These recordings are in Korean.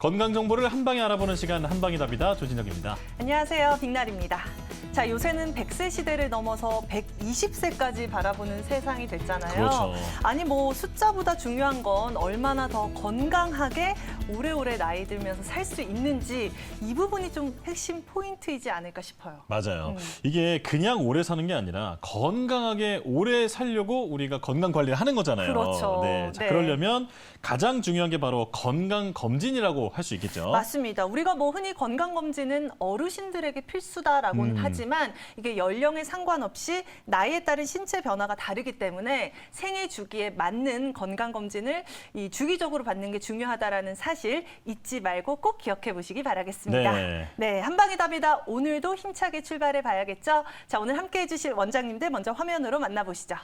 건강 정보를 한 방에 알아보는 시간 한방이답니다. 조진혁입니다. 안녕하세요. 빅날입니다. 자, 요새는 100세 시대를 넘어서 120세까지 바라보는 세상이 됐잖아요. 그렇죠. 아니 뭐 숫자보다 중요한 건 얼마나 더 건강하게 오래오래 나이 들면서 살 수 있는지 이 부분이 좀 핵심 포인트이지 않을까 싶어요. 맞아요. 이게 그냥 오래 사는 게 아니라 건강하게 오래 살려고 우리가 건강 관리를 하는 거잖아요. 그렇죠. 네. 자, 네. 그러려면 가장 중요한 게 바로 건강 검진이라고 할 수 있겠죠. 맞습니다. 우리가 뭐 흔히 건강검진은 어르신들에게 필수다라고는 하지만 이게 연령에 상관없이 나이에 따른 신체 변화가 다르기 때문에 생애 주기에 맞는 건강검진을 이 주기적으로 받는 게 중요하다라는 사실 잊지 말고 꼭 기억해 보시기 바라겠습니다. 네. 한방이답니다. 오늘도 힘차게 출발해 봐야겠죠. 자, 오늘 함께해 주실 원장님들 먼저 화면으로 만나보시죠.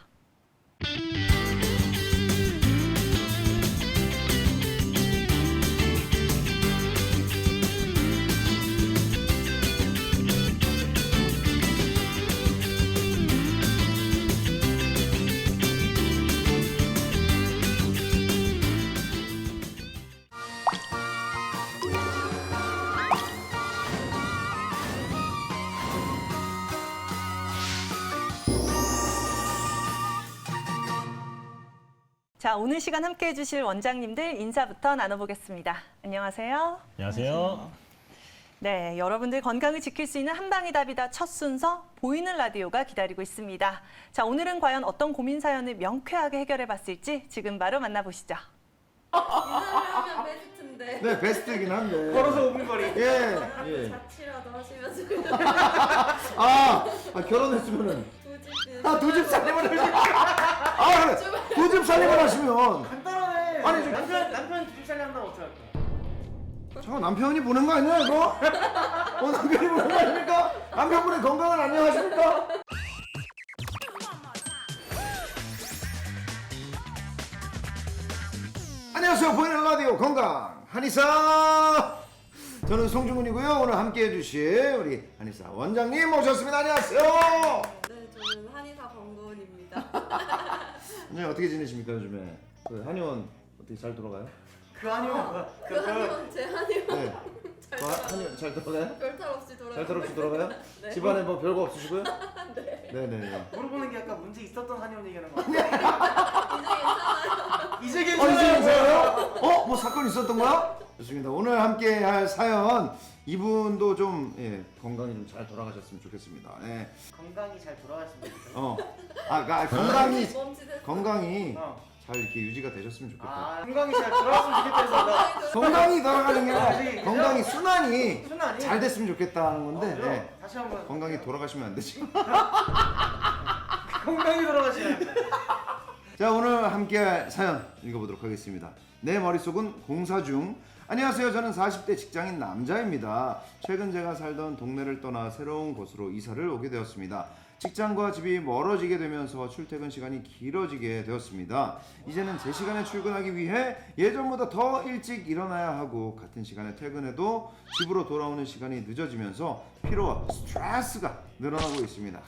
자, 오늘 시간 함께해 주실 원장님들 인사부터 나눠보겠습니다. 안녕하세요. 안녕하세요. 네, 여러분들 건강을 지킬 수 있는 한방이답이다 첫 순서 보이는 라디오가 기다리고 있습니다. 자, 오늘은 과연 어떤 고민 사연을 명쾌하게 해결해 봤을지 지금 바로 만나보시죠. 인사하면 베스트인데 네, 베스트이긴 한데. 걸어서 5분 거리. 예. 예. 자취라도 하시면서 결혼했으면은. 두 집 두 집 살림을 하시면. 그래. 두 집 살림을 하시면. 간단하네. 아니, 남편 두 집 살림 한다면 어떡할까? 잠깐 남편이 보는 거 아니야, 이거? 남편이 보는 거 아닙니까? 남편분의 건강은 안녕하십니까? 안녕하세요. 보이는 라디오 건강 한의사. 저는 송중근이고요. 오늘 함께해 주실 우리 한의사 원장님 모셨습니다. 안녕하세요. 네, 저는 한의사 권고은입니다. 원장님 어떻게 지내십니까 요즘에? 그 한의원 어떻게 잘 돌아가요? 그 아니면 그 한의원 제 한의원 네. 한의원 잘 돌아가요? 별탈 없이 돌아가요. 잘 없이 돌아가요? 네. 집안에 뭐 별거 없으시고요? 네. 네네네. 물어보는 게 아까 문제 있었던 한의원 얘기하는 거. 이제 이제 이제 괜찮아요. 괜찮아요? 뭐 사건 있었던 거야? 좋습니다. 오늘 함께 할 사연 이분도 좀 건강이 좀 잘 돌아가셨으면 좋겠습니다. 예. 건강이 잘 돌아가시면 좋겠어요. 건강이 어. 잘 이렇게 유지가 되셨으면 좋겠다. 건강이 잘 돌아갔으면 좋겠다 해서 건강이 돌아가는 게 그지, 아니라 그죠? 건강이 순환이 순환이? 잘 됐으면 좋겠다는 건데 그죠? 예. 다시 한번 건강이 돌아가시면 안 되지. 건강이 돌아가시나요? 자, 오늘 함께할 사연 읽어보도록 하겠습니다. 내 머릿속은 공사 중. 안녕하세요. 저는 40대 직장인 남자입니다. 최근 제가 살던 동네를 떠나 새로운 곳으로 이사를 오게 되었습니다. 직장과 집이 멀어지게 되면서 출퇴근 시간이 길어지게 되었습니다. 이제는 제 시간에 출근하기 위해 예전보다 더 일찍 일어나야 하고 같은 시간에 퇴근해도 집으로 돌아오는 시간이 늦어지면서 피로와 스트레스가 늘어나고 있습니다.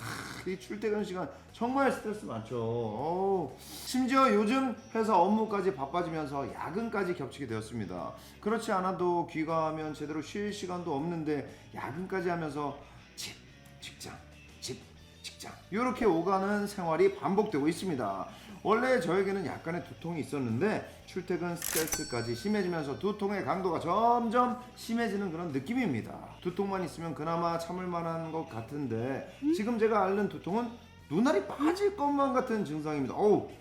이 출퇴근 시간 정말 스트레스 많죠. 심지어 요즘 회사 업무까지 바빠지면서 야근까지 겹치게 되었습니다. 그렇지 않아도 귀가하면 제대로 쉴 시간도 없는데 야근까지 하면서 집, 직장, 집, 직장 이렇게 오가는 생활이 반복되고 있습니다. 원래 저에게는 약간의 두통이 있었는데 출퇴근 스트레스까지 심해지면서 두통의 강도가 점점 심해지는 그런 느낌입니다. 두통만 있으면 그나마 참을 만한 것 같은데 지금 제가 앓는 두통은 눈알이 빠질 것만 같은 증상입니다.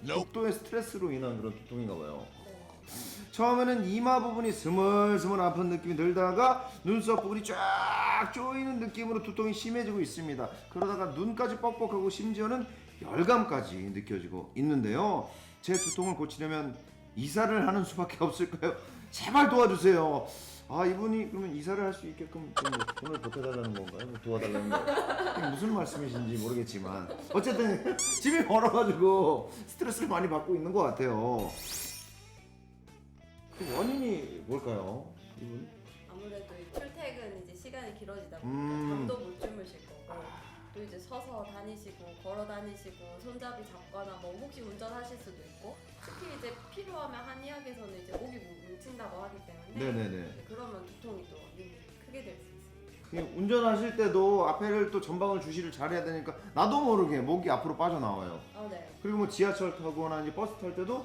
극도의 스트레스로 인한 그런 두통인가 봐요. 처음에는 이마 부분이 스멀스멀 아픈 느낌이 들다가 눈썹 부분이 쫙 조이는 느낌으로 두통이 심해지고 있습니다. 그러다가 눈까지 뻑뻑하고 심지어는 열감까지 느껴지고 있는데요. 제 두통을 고치려면 이사를 하는 수밖에 없을까요? 제발 도와주세요. 이분이 그러면 이사를 할 수 있게끔 좀 돈을 보태달라는 건가요? 도와달라는 건가요? 이게 무슨 말씀이신지 모르겠지만 어쨌든 집이 멀어가지고 스트레스를 많이 받고 있는 것 같아요. 그 원인이 뭘까요? 이분? 아무래도 이 출퇴근 이제 시간이 길어지다 보니까 잠도 못 주무실 거고 또 이제 서서 다니시고 걸어 다니시고 손잡이 잡거나 뭐 혹시 운전하실 수도 있고 특히 이제 필요하면 한의학에서는 이제 목이 뭉친다고 하기 때문에 네네네. 그러면 두통이 또 크게 될 수 있습니다. 운전하실 때도 앞에를 또 전방을 주시를 잘해야 되니까 나도 모르게 목이 앞으로 빠져나와요. 네. 그리고 뭐 지하철 타거나 이제 버스 탈 때도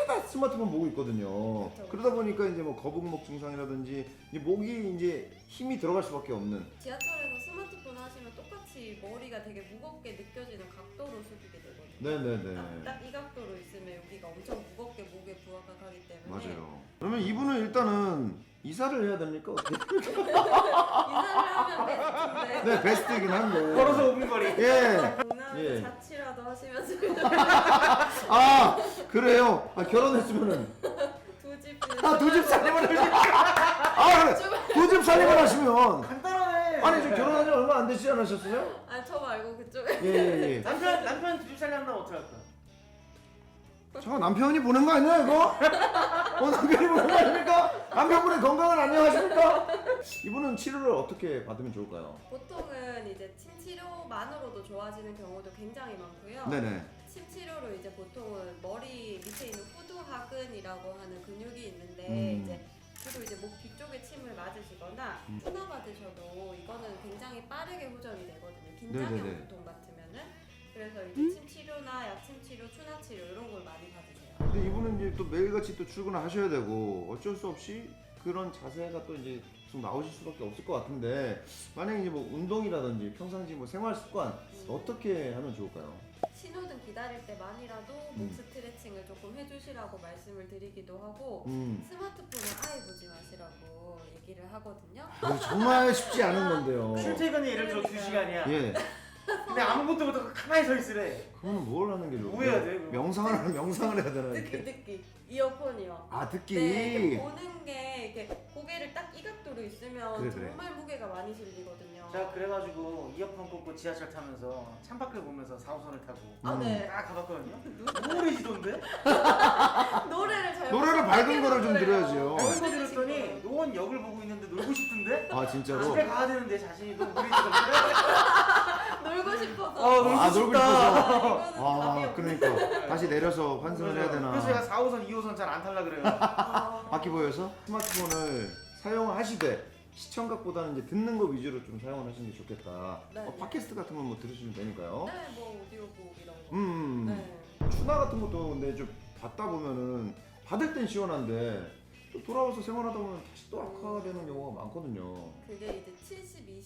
다 스마트폰 보고 있거든요. 그쵸. 그러다 보니까 이제 뭐 거북목 증상이라든지 이제 목이 이제 힘이 들어갈 수밖에 없는. 지하철에서 스마트폰 하시면 똑같이 머리가 되게 무겁게 느껴지는 각도로 숙이게 되거든요. 네네네. 딱 이 각도로 있으면 여기가 엄청 무겁게 목에 부하가 가기 때문에 맞아요. 그러면 이분은 일단은 이사를 해야 됩니까? 어떻게? 이사를 하면 베스트인데 네, 베스트이긴 한데. 걸어서 5분 거리. 예. 동남아에서 예. 자취라도 하시면서 아, 그래요. 아, 결혼했으면은. 두 집 두 집 살림을 하시. 아, 그래. 두 집 살림을 하시면. 간단하네. 아니, 지금 결혼한 지 얼마 안 되시지 않으셨어요? 저 말고 그쪽에 예. 남편 두집 살려면 어떻게 할까? 잠깐 남편이 보는 거 아니야 이거? 남편이 보는 거 아닙니까? 남편분의 건강은 안녕하십니까? 이분은 치료를 어떻게 받으면 좋을까요? 보통은 이제 침 치료만으로도 좋아지는 경우도 굉장히 많고요. 네네. 침 치료로 이제 보통은 머리 밑에 있는 후두하근이라고 하는 근육이 있는데 이제 주로 이제 목 뒤쪽에 침을 맞으시거나 추나 받으셔도 이거는 굉장히 빠르게 호전이 되거든요. 긴장형 네네네. 두통 같으면은 그래서 이제 침 치료나 약침 치료, 추나 치료 이런 걸 많이 받으세요. 근데 이분은 이제 또 매일같이 또 출근을 하셔야 되고 어쩔 수 없이 그런 자세가 또 이제 계속 나오실 수밖에 없을 것 같은데 만약에 이제 뭐 운동이라든지 평상시 뭐 생활 습관 어떻게 하면 좋을까요? 신호등 기다릴 때만이라도 목 스트레칭을 조금 해주시라고 말씀을 드리기도 하고 스마트폰을 아예 보지 마시라고 얘기를 하거든요. 이거 정말 쉽지 않은 건데요. 출퇴근이 예를 들어 그러니까. 2시간이야. 예. 근데 아무것도 못하고 가만히 서 있으래. 그러면 뭘 하는 게 좋을까요? 뭐 해야 돼, 그럼? 명상을 해야 되나 듣기 이렇게? 듣기 이어폰이요. 아 듣기. 네, 이렇게 보는 게 이렇게 고개를 딱 이 각도로 있으면 그래. 정말 무게가 많이 실리거든요. 제가 그래가지고 이어폰 꽂고 지하철 타면서 창밖을 보면서 4호선을 타고 네. 딱 가봤거든요. 노래지던데? 노래를 잘 노래를 밝은 거를 좀 들어야죠. 밝은 거 들었더니 노원 역을 보고 있는데 놀고 싶던데? 아 진짜로? 집에 가야 되는데 자신이 너무 노래지던데? 놀고 싶어서. 놀고 아 놀고 싶다. 싶어서. 이거는 아 답이 없네. 그러니까 다시 내려서 환승을 해야 되나? 그래서 제가 4호선, 2호선 잘 안 탈라 그래요. 바퀴 보여서 스마트폰을 사용하시되 시청각보다는 이제 듣는 거 위주로 좀 사용을 하시는 게 좋겠다. 네. 팟캐스트 같은 건 뭐 들으시면 되니까요. 네, 뭐 오디오북 이런 거. 네. 추나 같은 것도 근데 좀 받다 보면은 받을 땐 시원한데 또 돌아와서 생활하다 보면 다시 또 악화되는 경우가 많거든요. 그게 이제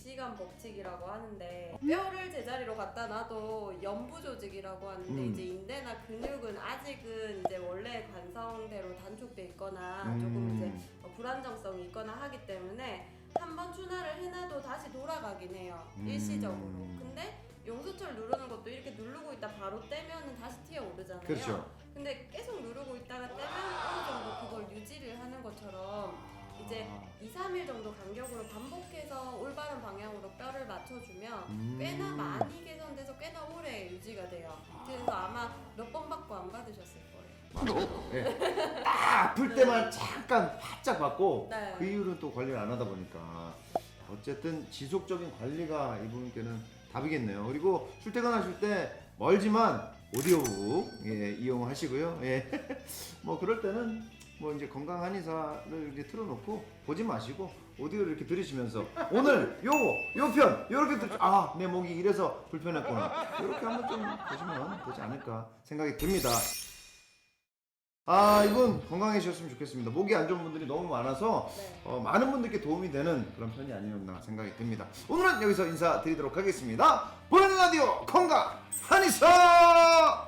72시간 법칙이라고 하는데 뼈를 제자리로 갖다 놔도 연부 조직이라고 하는데 이제 인대나 근육은 아직은 이제 원래 관성대로 단축돼 있거나 조금 이제 불안정성이 있거나 하기 때문에 한번 추나를 해놔도 다시 돌아가긴 해요. 일시적으로. 근데 용수철 누르는 것도 이렇게 누르고 있다 바로 떼면은 다시 튀어오르잖아요. 그렇죠. 근데 계속 누르고 있다가 떼면 어느 정도 그걸 유지를 하는 것처럼 이제 2, 3일 정도 간격으로 반복해서 올바른 방향으로 뼈를 맞춰주면 꽤나 많이 개선돼서 꽤나 오래 유지가 돼요. 그래서 아마 몇 번 받고 안 받으셨을 거예요. 맞아요. 예. 딱 아플 때만 잠깐 바짝 받고 네. 그 이후로는 또 관리를 안 하다 보니까 어쨌든 지속적인 관리가 이분께는 답이겠네요. 그리고 출퇴근하실 때 멀지만 오디오북 이용하시고요. 예. 뭐 그럴 때는 뭐 이제 건강 한의사를 이렇게 틀어놓고 보지 마시고 오디오를 이렇게 들으시면서 오늘 요 편 요렇게 내 목이 이래서 불편했구나 이렇게 한번 좀 보시면 되지 않을까 생각이 듭니다. 이분 건강해지셨으면 좋겠습니다. 목이 안 좋은 분들이 너무 많아서 많은 분들께 도움이 되는 그런 편이 아니었나 생각이 듭니다. 오늘은 여기서 인사드리도록 하겠습니다. 보이는 라디오 건강 한의사.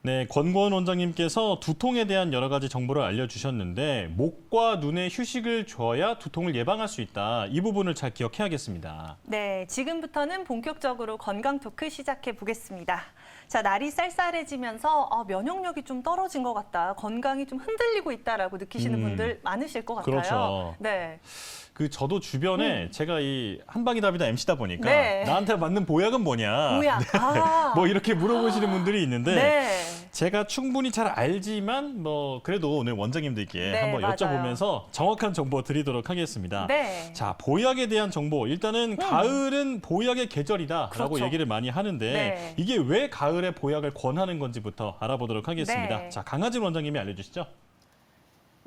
네, 권고원 원장님께서 두통에 대한 여러 가지 정보를 알려주셨는데 목과 눈에 휴식을 줘야 두통을 예방할 수 있다. 이 부분을 잘 기억해야겠습니다. 네, 지금부터는 본격적으로 건강 토크 시작해 보겠습니다. 자, 날이 쌀쌀해지면서 면역력이 좀 떨어진 것 같다, 건강이 좀 흔들리고 있다라고 느끼시는 분들 많으실 것 같아요. 그렇죠. 네. 저도 주변에 제가 이 한방이답이다 MC다 보니까 네. 나한테 맞는 보약은 뭐냐. 보약. 아. 뭐 이렇게 물어보시는 분들이 있는데 네. 제가 충분히 잘 알지만 뭐 그래도 오늘 원장님들께 네, 한번 맞아요. 여쭤보면서 정확한 정보 드리도록 하겠습니다. 네. 자, 보약에 대한 정보. 일단은 가을은 보약의 계절이다라고 그렇죠. 얘기를 많이 하는데 네. 이게 왜 가을에 보약을 권하는 건지부터 알아보도록 하겠습니다. 네. 자, 강하진 원장님이 알려주시죠.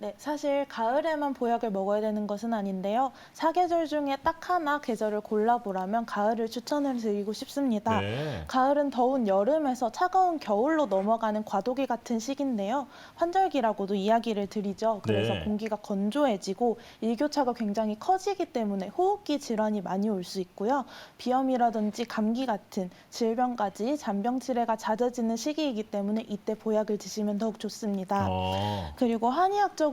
네, 사실 가을에만 보약을 먹어야 되는 것은 아닌데요. 사계절 중에 딱 하나 계절을 골라보라면 가을을 추천을 드리고 싶습니다. 네. 가을은 더운 여름에서 차가운 겨울로 넘어가는 과도기 같은 시기인데요. 환절기라고도 이야기를 드리죠. 그래서 네. 공기가 건조해지고 일교차가 굉장히 커지기 때문에 호흡기 질환이 많이 올 수 있고요. 비염이라든지 감기 같은 질병까지 잔병 치레가 잦아지는 시기이기 때문에 이때 보약을 드시면 더욱 좋습니다. 그리고 한의학적으로는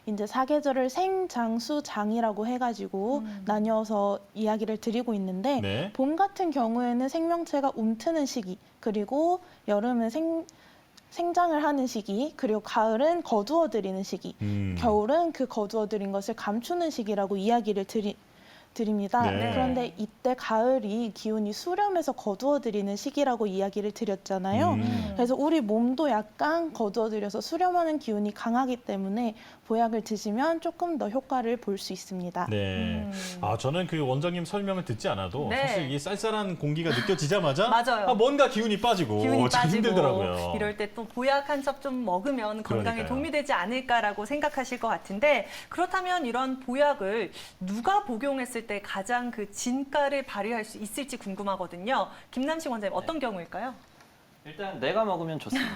이제 사계절을 생장수장이라고 해가지고 나뉘어서 이야기를 드리고 있는데 네. 봄 같은 경우에는 생명체가 움트는 시기, 그리고 여름은 생장을 하는 시기, 그리고 가을은 거두어들이는 시기, 겨울은 그 거두어들인 것을 감추는 시기라고 이야기를 드립니다. 네. 그런데 이때 가을이 기운이 수렴해서 거두어들이는 시기라고 이야기를 드렸잖아요. 그래서 우리 몸도 약간 거두어들여서 수렴하는 기운이 강하기 때문에 보약을 드시면 조금 더 효과를 볼 수 있습니다. 네. 아, 저는 그 원장님 설명을 듣지 않아도 네. 사실 이 쌀쌀한 공기가 느껴지자마자 맞아요. 아, 뭔가 기운이 빠지고 기운이 참 빠지고 힘들더라고요. 이럴 때 또 보약 한 첩 좀 먹으면 건강에 그러니까요. 도움이 되지 않을까라고 생각하실 것 같은데 그렇다면 이런 보약을 누가 복용했을 때 가장 그 진가를 발휘할 수 있을지 궁금하거든요. 김남식 원장님 어떤 경우일까요? 일단 내가 먹으면 좋습니다.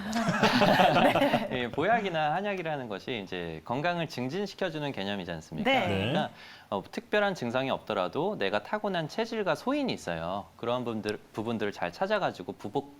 예, 보약이나 한약이라는 것이 이제 건강을 증진시켜주는 개념이지 않습니까? 네. 그러니까 특별한 증상이 없더라도 내가 타고난 체질과 소인이 있어요. 그런 부분들을 잘 찾아가지고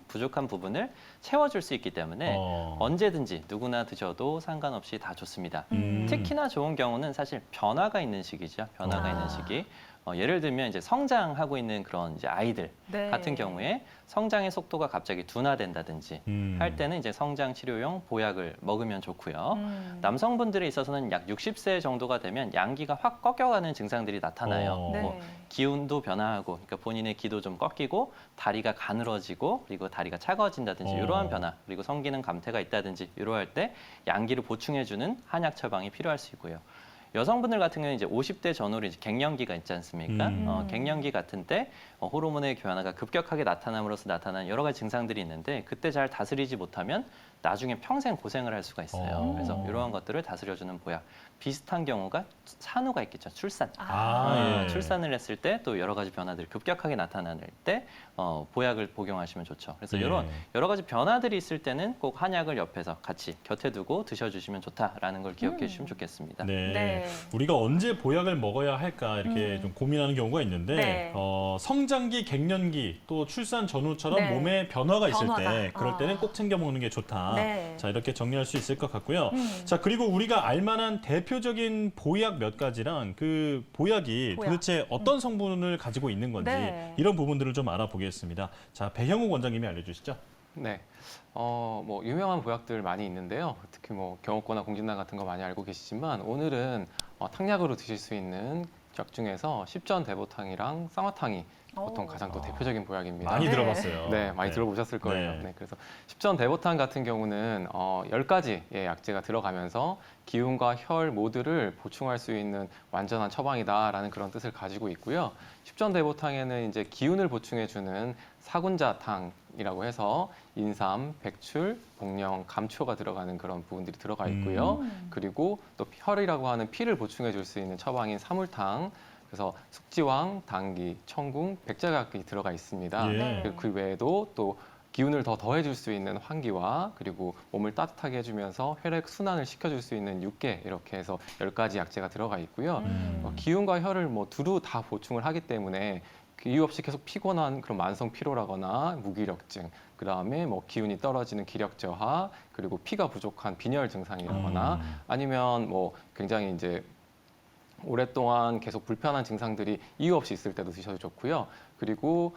부족한 부분을 채워줄 수 있기 때문에 언제든지 누구나 드셔도 상관없이 다 좋습니다. 특히나 좋은 경우는 사실 변화가 있는 시기죠. 변화가 있는 시기. 예를 들면 이제 성장하고 있는 그런 이제 아이들 네. 같은 경우에 성장의 속도가 갑자기 둔화된다든지 할 때는 이제 성장 치료용 보약을 먹으면 좋고요. 남성분들에 있어서는 약 60세 정도가 되면 양기가 확 꺾여가는 증상들이 나타나요. 네. 뭐 기운도 변화하고, 그러니까 본인의 기도 좀 꺾이고 다리가 가늘어지고 그리고 다리가 차가워진다든지 이러한 변화, 그리고 성기능 감퇴가 있다든지 이러할 때 양기를 보충해주는 한약 처방이 필요할 수 있고요. 여성분들 같은 경우는 이제 50대 전후로 이제 갱년기가 있지 않습니까? 갱년기 같은 때 호르몬의 변화가 급격하게 나타남으로써 나타나는 여러 가지 증상들이 있는데 그때 잘 다스리지 못하면 나중에 평생 고생을 할 수가 있어요. 그래서 이러한 것들을 다스려주는 보약. 비슷한 경우가 산후가 있겠죠. 출산. 예. 출산을 했을 때 또 여러 가지 변화들이 급격하게 나타날 때 보약을 복용하시면 좋죠. 그래서 이런 여러 가지 변화들이 있을 때는 꼭 한약을 옆에서 같이 곁에 두고 드셔주시면 좋다라는 걸 기억해 주시면 좋겠습니다. 네. 네. 우리가 언제 보약을 먹어야 할까 이렇게 좀 고민하는 경우가 있는데 네. 성장기, 갱년기, 또 출산 전후처럼 네. 몸에 변화가 있을 변화가. 때 그럴 때는 꼭 챙겨 먹는 게 좋다. 네. 자, 이렇게 정리할 수 있을 것 같고요. 자, 그리고 우리가 알만한 대표적인 보약 몇 가지랑 그 보약이 보약. 도대체 어떤 성분을 가지고 있는 건지 네. 이런 부분들을 좀 알아보겠습니다. 자, 배형욱 원장님이 알려주시죠. 네. 뭐 유명한 보약들 많이 있는데요. 특히 뭐 경옥고나 공진단 같은 거 많이 알고 계시지만 오늘은 탕약으로 드실 수 있는 약 중에서 십전대보탕이랑 쌍화탕이 보통 가장 또 대표적인 보약입니다. 많이 네. 들어봤어요. 네, 많이 들어보셨을 거예요. 네. 네, 그래서 십전대보탕 같은 경우는 10가지의 약재가 들어가면서 기운과 혈 모두를 보충할 수 있는 완전한 처방이다라는 그런 뜻을 가지고 있고요. 십전대보탕에는 이제 기운을 보충해주는 사군자탕이라고 해서 인삼, 백출, 복령, 감초가 들어가는 그런 부분들이 들어가 있고요. 그리고 또 혈이라고 하는 피를 보충해 줄 수 있는 처방인 사물탕, 그래서 숙지황, 당기, 청궁, 백자각이 들어가 있습니다. 예. 그리고 그 외에도 또 기운을 더 더해줄 수 있는 환기와 그리고 몸을 따뜻하게 해주면서 혈액 순환을 시켜줄 수 있는 육계, 이렇게 해서 10가지 약재가 들어가 있고요. 기운과 혈을 뭐 두루 다 보충을 하기 때문에 그 이유 없이 계속 피곤한 그런 만성 피로라거나 무기력증, 그 다음에 뭐 기운이 떨어지는 기력 저하, 그리고 피가 부족한 빈혈 증상이라거나 아니면 뭐 굉장히 이제 오랫동안 계속 불편한 증상들이 이유 없이 있을 때도 드셔도 좋고요. 그리고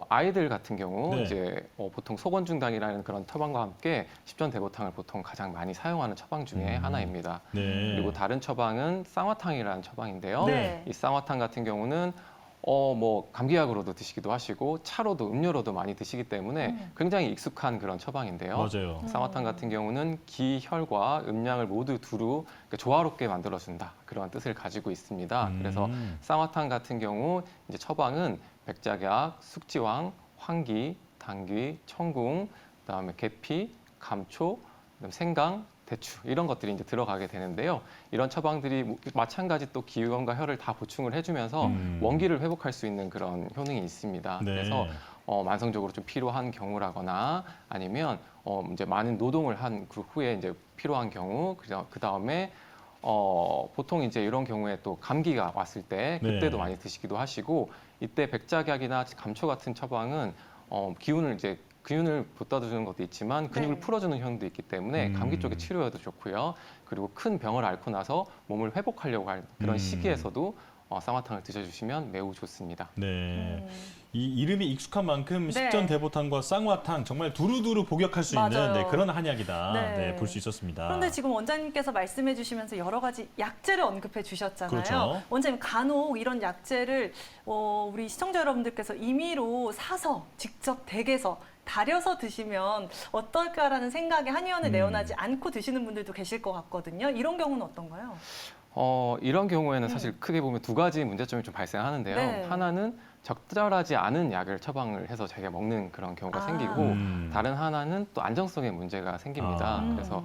아이들 같은 경우 네. 이제 보통 소건중당이라는 그런 처방과 함께 십전대보탕을 보통 가장 많이 사용하는 처방 중에 하나입니다. 네. 그리고 다른 처방은 쌍화탕이라는 처방인데요. 네. 이 쌍화탕 같은 경우는 뭐 감기약으로도 드시기도 하시고 차로도 음료로도 많이 드시기 때문에 굉장히 익숙한 그런 처방인데요. 맞아요. 쌍화탕 같은 경우는 기, 혈과 음양을 모두 두루 조화롭게 만들어준다 그런 뜻을 가지고 있습니다. 그래서 쌍화탕 같은 경우 이제 처방은 백작약, 숙지황, 황기, 당귀, 청궁, 그다음에 계피, 감초, 그다음 생강, 대추 이런 것들이 이제 들어가게 되는데요. 이런 처방들이 마찬가지 또 기운과 혈을 다 보충을 해주면서 원기를 회복할 수 있는 그런 효능이 있습니다. 네. 그래서 만성적으로 좀 필요한 경우라거나 아니면 이제 많은 노동을 한 그 후에 이제 필요한 경우 그 다음에 보통 이제 이런 경우에 또 감기가 왔을 때 그때도 네. 많이 드시기도 하시고 이때 백작약이나 감초 같은 처방은 근육을 돋아주는 것도 있지만 근육을 네. 풀어주는 효능도 있기 때문에 감기 쪽의 치료에도 좋고요. 그리고 큰 병을 앓고 나서 몸을 회복하려고 할 그런 시기에서도 쌍화탕을 드셔주시면 매우 좋습니다. 네. 이 이름이 익숙한 만큼 네. 십전대보탕과 쌍화탕 정말 두루두루 복역할 수 있는 맞아요. 그런 한약이다. 네. 네, 볼 수 있었습니다. 그런데 지금 원장님께서 말씀해 주시면서 여러 가지 약재를 언급해 주셨잖아요. 그렇죠. 원장님 간혹 이런 약재를 우리 시청자 여러분들께서 임의로 사서 직접 댁에서 달여서 드시면 어떨까라는 생각에 한의원에 내어나지 않고 드시는 분들도 계실 것 같거든요. 이런 경우는 어떤가요? 이런 경우에는 사실 크게 보면 두 가지 문제점이 좀 발생하는데요. 네. 하나는 적절하지 않은 약을 처방을 해서 자기가 먹는 그런 경우가 생기고 다른 하나는 또 안정성에 문제가 생깁니다. 그래서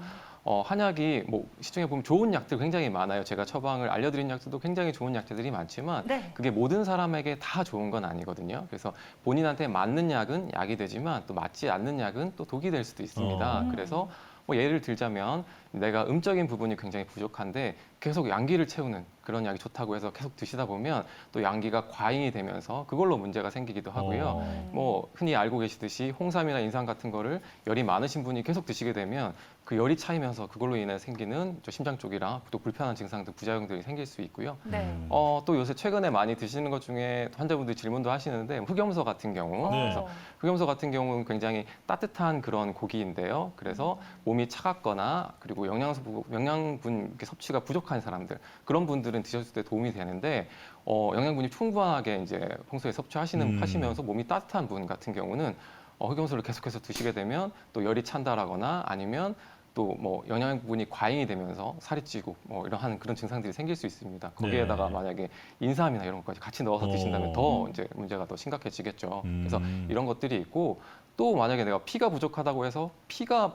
한약이 뭐 시중에 보면 좋은 약들 굉장히 많아요. 제가 처방을 알려드린 약들도 굉장히 좋은 약들이 많지만 네. 그게 모든 사람에게 다 좋은 건 아니거든요. 그래서 본인한테 맞는 약은 약이 되지만 또 맞지 않는 약은 또 독이 될 수도 있습니다. 그래서 뭐 예를 들자면 내가 음적인 부분이 굉장히 부족한데 계속 양기를 채우는 그런 약이 좋다고 해서 계속 드시다 보면 또 양기가 과잉이 되면서 그걸로 문제가 생기기도 하고요. 뭐 흔히 알고 계시듯이 홍삼이나 인삼 같은 거를 열이 많으신 분이 계속 드시게 되면 그 열이 차이면서 그걸로 인해 생기는 심장 쪽이랑 또 불편한 증상들, 부작용들이 생길 수 있고요. 네. 또 요새 최근에 많이 드시는 것 중에 환자분들이 질문도 하시는데 흑염소 같은 경우 네. 그래서 흑염소 같은 경우는 굉장히 따뜻한 그런 고기인데요. 그래서 몸이 차갑거나 그리고 영양분 이렇게 섭취가 부족한 사람들 그런 분들은 드셨을 때 도움이 되는데 영양분이 충분하게 이제 평소에 섭취하시면서 몸이 따뜻한 분 같은 경우는 흑염소를 계속해서 드시게 되면 또 열이 찬다라거나 아니면 또 뭐 영양분이 과잉이 되면서 살이 찌고 뭐 이러한 그런 증상들이 생길 수 있습니다. 거기에다가 네. 만약에 인삼이나 이런 것까지 같이 넣어서 드신다면 더 이제 문제가 더 심각해지겠죠. 그래서 이런 것들이 있고 또 만약에 내가 피가 부족하다고 해서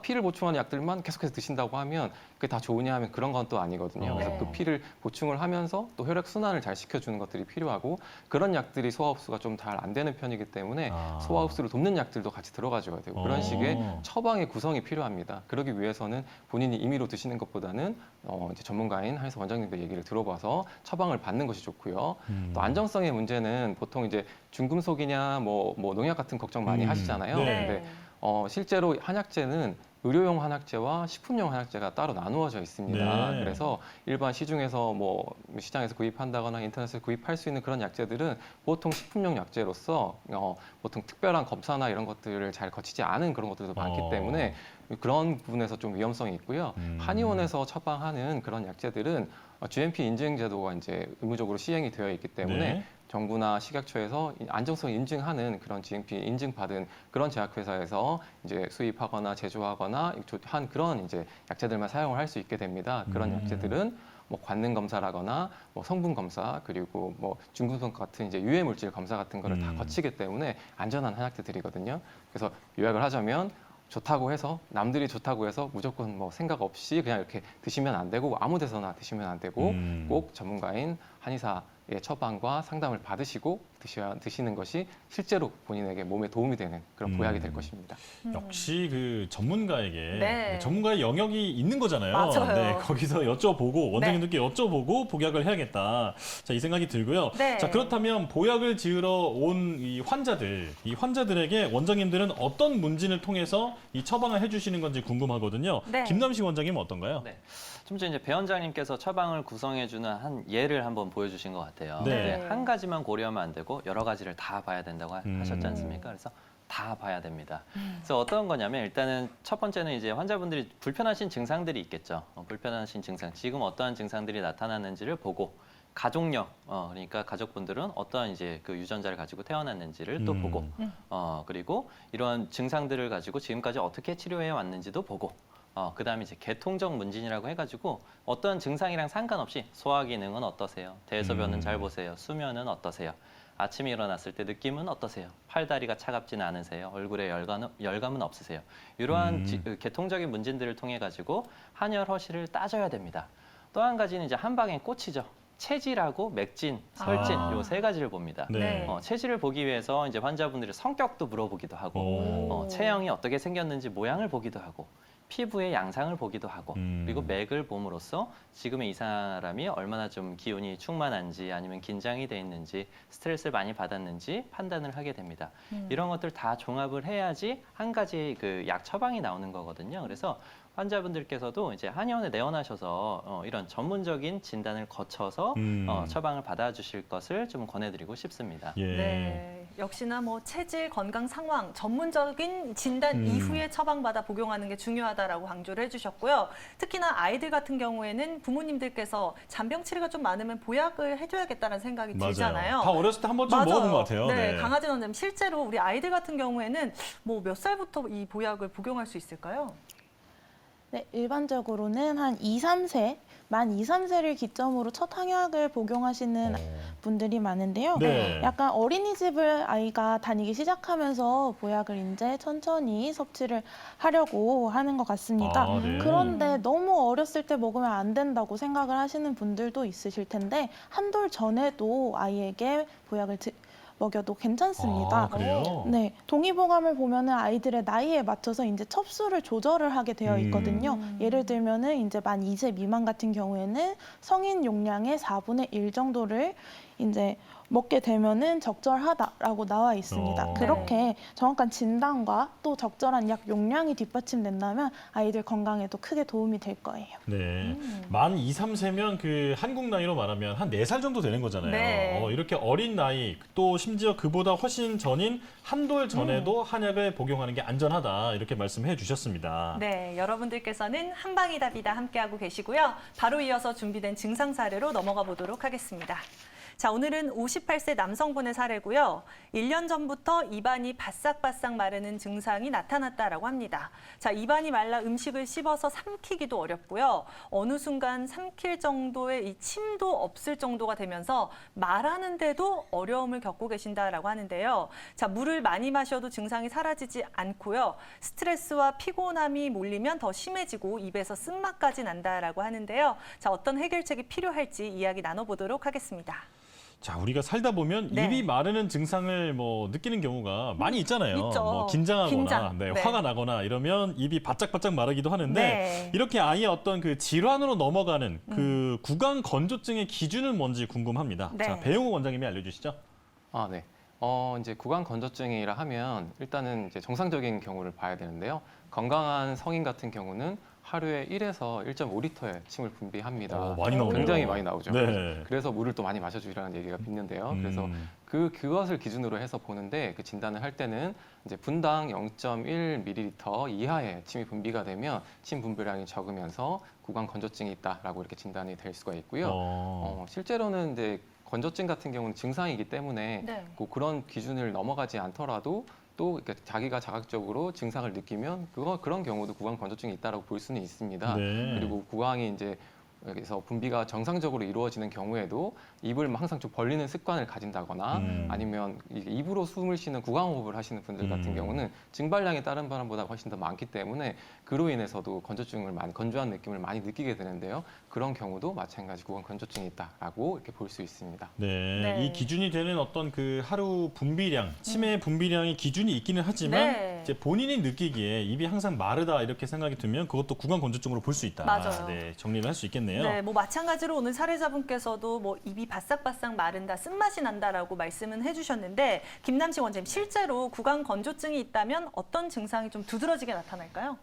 피를 보충하는 약들만 계속해서 드신다고 하면 그게 다 좋으냐 하면 그런 건 또 아니거든요. 그래서 네. 그 피를 보충을 하면서 또 혈액 순환을 잘 시켜주는 것들이 필요하고 그런 약들이 소화 흡수가 좀 잘 안 되는 편이기 때문에 소화 흡수를 돕는 약들도 같이 들어가줘야 되고 그런 식의 처방의 구성이 필요합니다. 그러기 위해서는 본인이 임의로 드시는 것보다는 이제 전문가인 한의사 원장님들 얘기를 들어봐서 처방을 받는 것이 좋고요. 또 안정성의 문제는 보통 이제 중금속이냐 뭐 농약 같은 걱정 많이 하시잖아요. 네. 근데 실제로 한약재는 의료용 한약재와 식품용 한약재가 따로 나누어져 있습니다. 네. 그래서 일반 시중에서 뭐 시장에서 구입한다거나 인터넷에서 구입할 수 있는 그런 약재들은 보통 식품용 약재로서 보통 특별한 검사나 이런 것들을 잘 거치지 않은 그런 것들도 많기 때문에 그런 부분에서 좀 위험성이 있고요. 한의원에서 처방하는 그런 약재들은 GMP 인증 제도가 이제 의무적으로 시행이 되어 있기 때문에 네. 정부나 식약처에서 안정성 인증하는 그런 GMP 인증받은 그런 제약회사에서 이제 수입하거나 제조하거나 한 그런 이제 약재들만 사용을 할 수 있게 됩니다. 그런 약재들은 뭐 관능 검사라거나 뭐 성분 검사 그리고 뭐 중금속 같은 이제 유해 물질 검사 같은 거를 다 거치기 때문에 안전한 한약재들이거든요. 그래서 요약을 하자면 좋다고 해서 남들이 좋다고 해서 무조건 뭐 생각 없이 그냥 이렇게 드시면 안 되고 아무 데서나 드시면 안 되고 꼭 전문가인 한의사의 처방과 상담을 받으시고 드시는 것이 실제로 본인에게 몸에 도움이 되는 그런 보약이 될 것입니다. 역시 그 전문가에게 네. 전문가의 영역이 있는 거잖아요. 맞아요. 네, 거기서 여쭤보고 원장님들께 여쭤보고 복약을 해야겠다. 자, 이 생각이 들고요. 네. 자, 그렇다면 보약을 지으러 온 이 환자들에게 원장님들은 어떤 문진을 통해서 이 처방을 해주시는 건지 궁금하거든요. 네. 김남식 원장님은 어떤가요? 네. 좀 전에 이제 배 원장님께서 처방을 구성해주는 한 예를 한번 보여주신 것 같아요. 네. 근데 한 가지만 고려하면 안 되고 여러 가지를 다 봐야 된다고 하셨지 않습니까? 그래서 다 봐야 됩니다. 그래서 어떤 거냐면 일단은 첫 번째는 이제 환자분들이 불편하신 증상들이 있겠죠. 불편하신 증상, 지금 어떠한 증상들이 나타나는지를 보고 가족력, 그러니까 가족분들은 어떠한 이제 그 유전자를 가지고 태어났는지를 또 보고, 그리고 이러한 증상들을 가지고 지금까지 어떻게 치료해 왔는지도 보고, 그다음에 이제 계통적 문진이라고 해가지고 어떤 증상이랑 상관없이 소화 기능은 어떠세요? 대소변은 잘 보세요? 수면은 어떠세요? 아침에 일어났을 때 느낌은 어떠세요? 팔다리가 차갑지는 않으세요? 얼굴에 열감은 없으세요? 이러한 계통적인 문진들을 통해 가지고 한열 허실을 따져야 됩니다. 또 한 가지는 이제 한 방에 꽂히죠. 체질하고 맥진, 설진 요 세 가지를 봅니다. 네. 체질을 보기 위해서 이제 환자분들의 성격도 물어보기도 하고, 체형이 어떻게 생겼는지 모양을 보기도 하고, 피부의 양상을 보기도 하고, 그리고 맥을 봄으로써 지금의 이 사람이 얼마나 좀 기운이 충만한지 아니면 긴장이 돼 있는지 스트레스를 많이 받았는지 판단을 하게 됩니다. 이런 것들 다 종합을 해야지 한 가지 그 약 처방이 나오는 거거든요. 그래서 환자분들께서도 이제 한의원에 내원하셔서 이런 전문적인 진단을 거쳐서 처방을 받아주실 것을 좀 권해드리고 싶습니다. 예. 네, 역시나 뭐 체질, 건강 상황, 전문적인 진단 이후에 처방받아 복용하는 게 중요하다라고 강조를 해주셨고요. 특히나 아이들 같은 경우에는 부모님들께서 잔병 치레가 좀 많으면 보약을 해줘야겠다는 생각이 맞아요. 들잖아요. 다 어렸을 때 한 번쯤 맞아요. 먹어본 것 같아요. 네, 네. 강하진 원장님, 실제로 우리 아이들 같은 경우에는 뭐 몇 살부터 이 보약을 복용할 수 있을까요? 네, 일반적으로는 한 2, 3세, 만 2, 3세를 기점으로 첫 항약을 복용하시는 분들이 많은데요. 네. 약간 어린이집을 아이가 다니기 시작하면서 보약을 이제 천천히 섭취를 하려고 하는 것 같습니다. 아, 네. 그런데 너무 어렸을 때 먹으면 안 된다고 생각을 하시는 분들도 있으실 텐데 한돌 전에도 아이에게 보약을 먹여도 괜찮습니다. 아, 그래요? 네, 동의보감을 보면은 아이들의 나이에 맞춰서 이제 첩수를 조절을 하게 되어 있거든요. 예를 들면은 이제 만 2세 미만 같은 경우에는 성인 용량의 4분의 1 정도를 이제 먹게 되면은 적절하다라고 나와 있습니다. 그렇게 정확한 진단과 또 적절한 약 용량이 뒷받침된다면 아이들 건강에도 크게 도움이 될 거예요. 네. 만 2, 3세면 그 한국 나이로 말하면 한 4살 정도 되는 거잖아요. 네. 이렇게 어린 나이, 또 심지어 그보다 훨씬 전인 한돌 전에도 한약을 복용하는 게 안전하다. 이렇게 말씀해 주셨습니다. 네, 여러분들께서는 한방이 답이다 함께하고 계시고요. 바로 이어서 준비된 증상 사례로 넘어가 보도록 하겠습니다. 자, 오늘은 58세 남성분의 사례고요. 1년 전부터 입안이 바싹바싹 마르는 증상이 나타났다라고 합니다. 자, 입안이 말라 음식을 씹어서 삼키기도 어렵고요. 어느 순간 삼킬 정도의 이 침도 없을 정도가 되면서 말하는데도 어려움을 겪고 계신다라고 하는데요. 자, 물을 많이 마셔도 증상이 사라지지 않고요. 스트레스와 피곤함이 몰리면 더 심해지고 입에서 쓴맛까지 난다라고 하는데요. 자, 어떤 해결책이 필요할지 이야기 나눠보도록 하겠습니다. 자, 우리가 살다 보면 네. 입이 마르는 증상을 뭐 느끼는 경우가 많이 있잖아요. 있죠. 뭐 긴장하거나, 긴장. 네, 네. 화가 나거나 이러면 입이 바짝바짝 마르기도 하는데 네. 이렇게 아예 어떤 그 질환으로 넘어가는 그 구강 건조증의 기준은 뭔지 궁금합니다. 네. 자, 배용호 원장님이 알려주시죠. 아, 네. 이제 구강 건조증이라 하면 일단은 이제 정상적인 경우를 봐야 되는데요. 건강한 성인 같은 경우는 하루에 1에서 1.5리터의 침을 분비합니다. 많이 나오네요. 굉장히 많이 나오죠. 네. 그래서 물을 또 많이 마셔주라는 얘기가 있는데요. 그래서 그것을 기준으로 해서 보는데 그 진단을 할 때는 이제 분당 0.1ml 이하의 침이 분비가 되면 침 분비량이 적으면서 구강 건조증이 있다라고 이렇게 진단이 될 수가 있고요. 실제로는 이제 건조증 같은 경우는 증상이기 때문에 네. 그런 기준을 넘어가지 않더라도 또 자기가 자각적으로 증상을 느끼면 그런 경우도 구강 건조증이 있다라고 볼 수는 있습니다. 네. 그리고 구강이 이제 여기서 분비가 정상적으로 이루어지는 경우에도 입을 항상 좀 벌리는 습관을 가진다거나 아니면 입으로 숨을 쉬는 구강호흡을 하시는 분들 같은 경우는 증발량이 다른 사람보다 훨씬 더 많기 때문에 그로 인해서도 건조한 느낌을 많이 느끼게 되는데요. 그런 경우도 마찬가지 구강 건조증이 있다라고 이렇게 볼 수 있습니다. 네. 네. 이 기준이 되는 어떤 그 하루 분비량, 치매 분비량의 기준이 있기는 하지만 네. 이제 본인이 느끼기에 입이 항상 마르다 이렇게 생각이 들면 그것도 구강 건조증으로 볼 수 있다. 맞아요. 네, 정리를 할 수 있겠네요. 네, 뭐 마찬가지로 오늘 사례자분께서도 뭐 입이 바싹바싹 마른다, 쓴맛이 난다라고 말씀은 해주셨는데 김남식 원장님, 실제로 구강 건조증이 있다면 어떤 증상이 좀 두드러지게 나타날까요?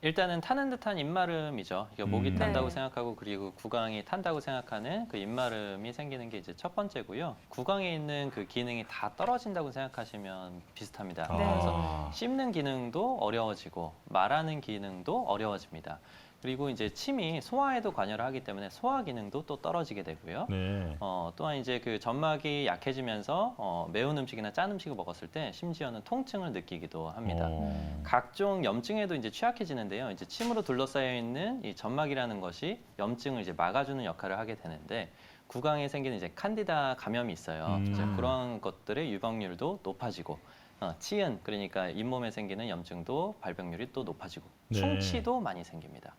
일단은 타는 듯한 입마름이죠. 이게 목이 탄다고 네. 생각하고 그리고 구강이 탄다고 생각하는 그 입마름이 생기는 게 이제 첫 번째고요. 구강에 있는 그 기능이 다 떨어진다고 생각하시면 비슷합니다. 네. 그래서 씹는 기능도 어려워지고 말하는 기능도 어려워집니다. 그리고 이제 침이 소화에도 관여를 하기 때문에 소화 기능도 또 떨어지게 되고요. 네. 또한 이제 그 점막이 약해지면서 매운 음식이나 짠 음식을 먹었을 때 심지어는 통증을 느끼기도 합니다. 각종 염증에도 이제 취약해지는데요. 이제 침으로 둘러싸여 있는 이 점막이라는 것이 염증을 이제 막아주는 역할을 하게 되는데 구강에 생기는 이제 칸디다 감염이 있어요. 이제 그런 것들의 유병률도 높아지고 치은 그러니까 잇몸에 생기는 염증도 발병률이 또 높아지고 네. 충치도 많이 생깁니다.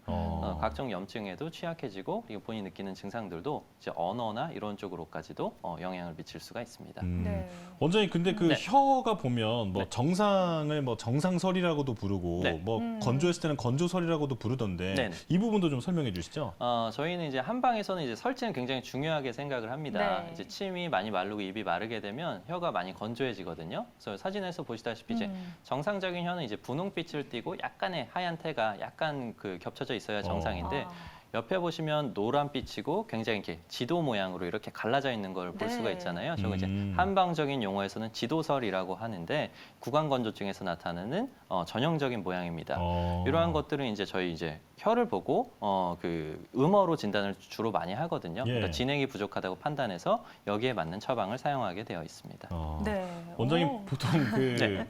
각종 염증에도 취약해지고 그리고 본인이 느끼는 증상들도 이제 언어나 이런 쪽으로까지도 영향을 미칠 수가 있습니다. 네. 원장님 근데 그 네. 혀가 보면 뭐 네. 정상을 뭐 정상설이라고도 부르고 네. 뭐 건조했을 때는 건조설이라고도 부르던데 네네. 이 부분도 좀 설명해 주시죠. 저희는 이제 한방에서는 이제 설치는 굉장히 중요하게 생각을 합니다. 네. 이제 침이 많이 마르고 입이 마르게 되면 혀가 많이 건조해지거든요. 그래서 사진에서 보시다시피 이제 정상적인 혀는 이제 분홍빛을 띠고 약간의 하얀 태가 약간 그 겹쳐져 있어야 정상인데 옆에 보시면 노란빛이고 굉장히 이렇게 지도 모양으로 이렇게 갈라져 있는 걸 볼 네. 수가 있잖아요. 저거 이제 한방적인 용어에서는 지도설이라고 하는데 구강 건조증에서 나타나는 전형적인 모양입니다. 이러한 것들은 이제 저희 이제 혀를 보고 그 음어로 진단을 주로 많이 하거든요. 예. 그러니까 진액이 부족하다고 판단해서 여기에 맞는 처방을 사용하게 되어 있습니다. 네. 원장님 오. 보통 그 네.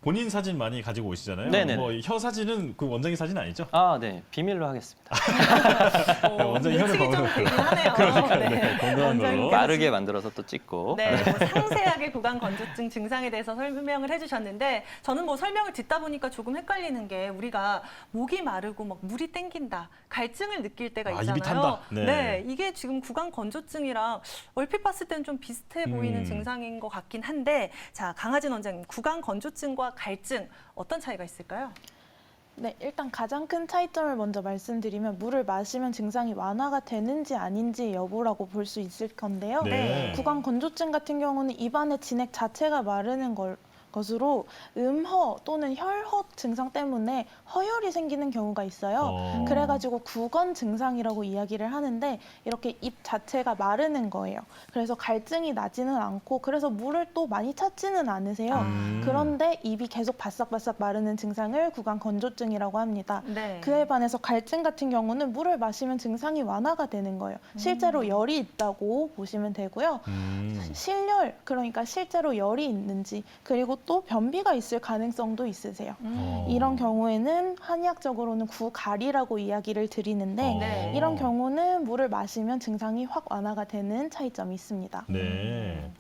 본인 사진 많이 가지고 오시잖아요. 네네네. 뭐 혀 사진은 그 원장님 사진 아니죠? 네. 비밀로 하겠습니다. 원장님 혀를 눈치가 좀 먹는 되긴 하네요. 건강한 걸로. 원장님께서 빠르게 만들어서 또 찍고. 네, 뭐 상세하게 구강 건조증 증상에 대해서 설명을 해주셨는데 저는 뭐 설명을 듣다 보니까 조금 헷갈리는 게 우리가 목이 마르고 막 물이 땡긴다, 갈증을 느낄 때가 아, 있잖아요. 입이 탄다. 네. 이게 지금 구강 건조증이랑 얼핏 봤을 때는 좀 비슷해 보이는 증상인 것 같긴 한데 자, 강하진 원장님, 구강 건조증과 갈증 어떤 차이가 있을까요? 네, 일단 가장 큰 차이점을 먼저 말씀드리면 물을 마시면 증상이 완화가 되는지 아닌지 여부라고 볼 수 있을 건데요. 네. 구강 건조증 같은 경우는 입안의 진액 자체가 마르는 것으로 음허 또는 혈허 증상 때문에 허혈이 생기는 경우가 있어요. 그래가지고 구건 증상이라고 이야기를 하는데 이렇게 입 자체가 마르는 거예요. 그래서 갈증이 나지는 않고 그래서 물을 또 많이 찾지는 않으세요. 그런데 입이 계속 바싹바싹 마르는 증상을 구강 건조증이라고 합니다. 네. 그에 반해서 갈증 같은 경우는 물을 마시면 증상이 완화가 되는 거예요. 실제로 열이 있다고 보시면 되고요. 실열, 그러니까 실제로 열이 있는지 그리고 또 변비가 있을 가능성도 있으세요. 이런 경우에는 한의학적으로는 구갈이라고 이야기를 드리는데 네. 이런 경우는 물을 마시면 증상이 확 완화가 되는 차이점이 있습니다. 네.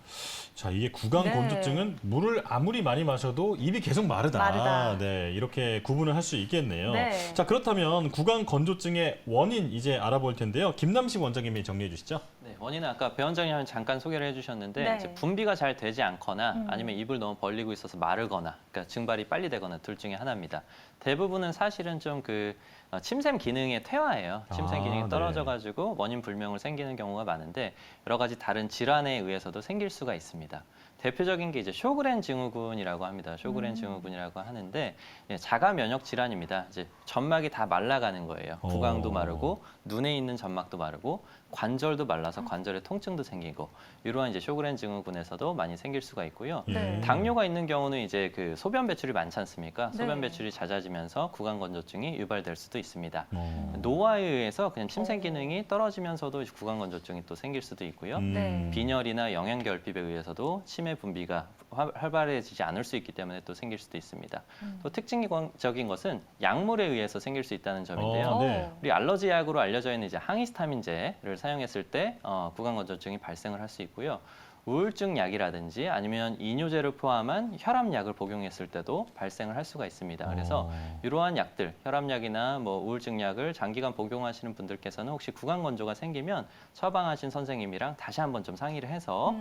자, 이게 구강 네. 건조증은 물을 아무리 많이 마셔도 입이 계속 마르다. 마르다. 네, 이렇게 구분을 할 수 있겠네요. 네. 자, 그렇다면 구강 건조증의 원인 이제 알아볼 텐데요. 김남식 원장님이 정리해 주시죠. 네, 원인은 아까 배 원장님이 잠깐 소개를 해주셨는데 네. 이제 분비가 잘 되지 않거나 아니면 입을 너무 벌리고 있어서 마르거나 그러니까 증발이 빨리 되거나 둘 중에 하나입니다. 대부분은 사실은 좀 그 침샘 기능의 퇴화예요. 침샘 아, 기능이 네. 떨어져가지고 원인 불명으로 생기는 경우가 많은데 여러 가지 다른 질환에 의해서도 생길 수가 있습니다. 대표적인 게 이제 쇼그렌 증후군이라고 합니다. 쇼그렌 증후군이라고 하는데 자가 면역 질환입니다. 이제 점막이 다 말라가는 거예요. 구강도 마르고 눈에 있는 점막도 마르고 관절도 말라서 관절에 통증도 생기고 이러한 이제 쇼그렌 증후군에서도 많이 생길 수가 있고요. 네. 당뇨가 있는 경우는 이제 그 소변 배출이 많지 않습니까? 소변 네. 배출이 잦아지면서 구강 건조증이 유발될 수도 있습니다. 어. 노화에 의해서 그냥 침샘 기능이 떨어지면서도 구강 건조증이 또 생길 수도 있고요. 네. 빈혈이나 영양결핍에 의해서도 치매 분비가 활발해지지 않을 수 있기 때문에 또 생길 수도 있습니다. 또 특징적인 것은 약물에 의해서 생길 수 있다는 점인데요. 네. 우리 알러지 약으로 알려져 있는 이제 항히스타민제를 사용했을 때 구강 건조증이 발생을 할 수 있고요. 우울증 약이라든지 아니면 이뇨제를 포함한 혈압약을 복용했을 때도 발생을 할 수가 있습니다. 그래서 이러한 약들, 혈압약이나 뭐 우울증 약을 장기간 복용하시는 분들께서는 혹시 구강 건조가 생기면 처방하신 선생님이랑 다시 한번 좀 상의를 해서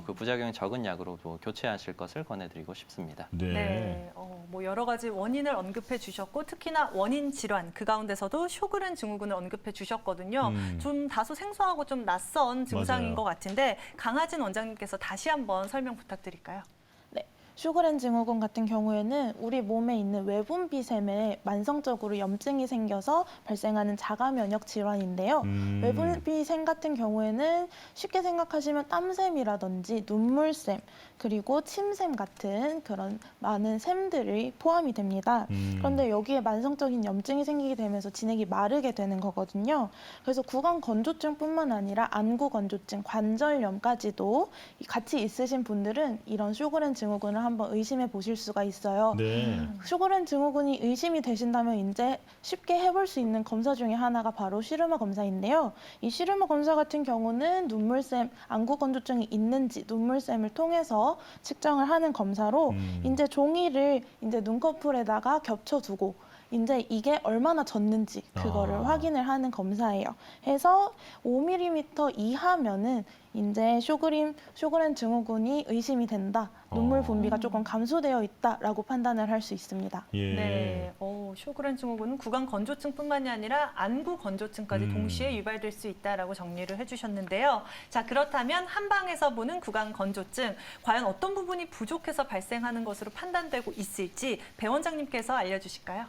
그 부작용이 적은 약으로 또 교체하실 것을 권해드리고 싶습니다. 네. 네, 뭐 여러 가지 원인을 언급해 주셨고 특히나 원인 질환 그 가운데서도 쇼그렌 증후군을 언급해 주셨거든요. 좀 다소 생소하고 좀 낯선 증상인 맞아요. 것 같은데 강하진 원장님께서 다시 한번 설명 부탁드릴까요? 네, 슈그렌 증후군 같은 경우에는 우리 몸에 있는 외분비샘에 만성적으로 염증이 생겨서 발생하는 자가 면역 질환인데요. 외분비샘 같은 경우에는 쉽게 생각하시면 땀샘이라든지 눈물샘, 그리고 침샘 같은 그런 많은 샘들이 포함이 됩니다. 그런데 여기에 만성적인 염증이 생기게 되면서 진액이 마르게 되는 거거든요. 그래서 구강 건조증뿐만 아니라 안구 건조증, 관절염까지도 같이 있으신 분들은 이런 슈그렌 증후군을 한번 의심해 보실 수가 있어요. 네. 슈그렌 증후군이 의심이 되신다면 이제 쉽게 해볼 수 있는 검사 중에 하나가 바로 시르마 검사인데요. 이 시르마 검사 같은 경우는 눈물샘, 안구 건조증이 있는지 눈물샘을 통해서 측정을 하는 검사로 이제 종이를 이제 눈꺼풀에다가 겹쳐두고 이제 이게 얼마나 졌는지 그거를 확인을 하는 검사예요. 해서 5mm 이하면은 이제 슈그렌 증후군이 의심이 된다. 눈물 분비가 조금 감소되어 있다라고 판단을 할 수 있습니다. 예. 네, 슈그렌 증후군은 구강 건조증뿐만이 아니라 안구 건조증까지 동시에 유발될 수 있다라고 정리를 해주셨는데요. 자, 그렇다면 한방에서 보는 구강 건조증, 과연 어떤 부분이 부족해서 발생하는 것으로 판단되고 있을지 배 원장님께서 알려주실까요?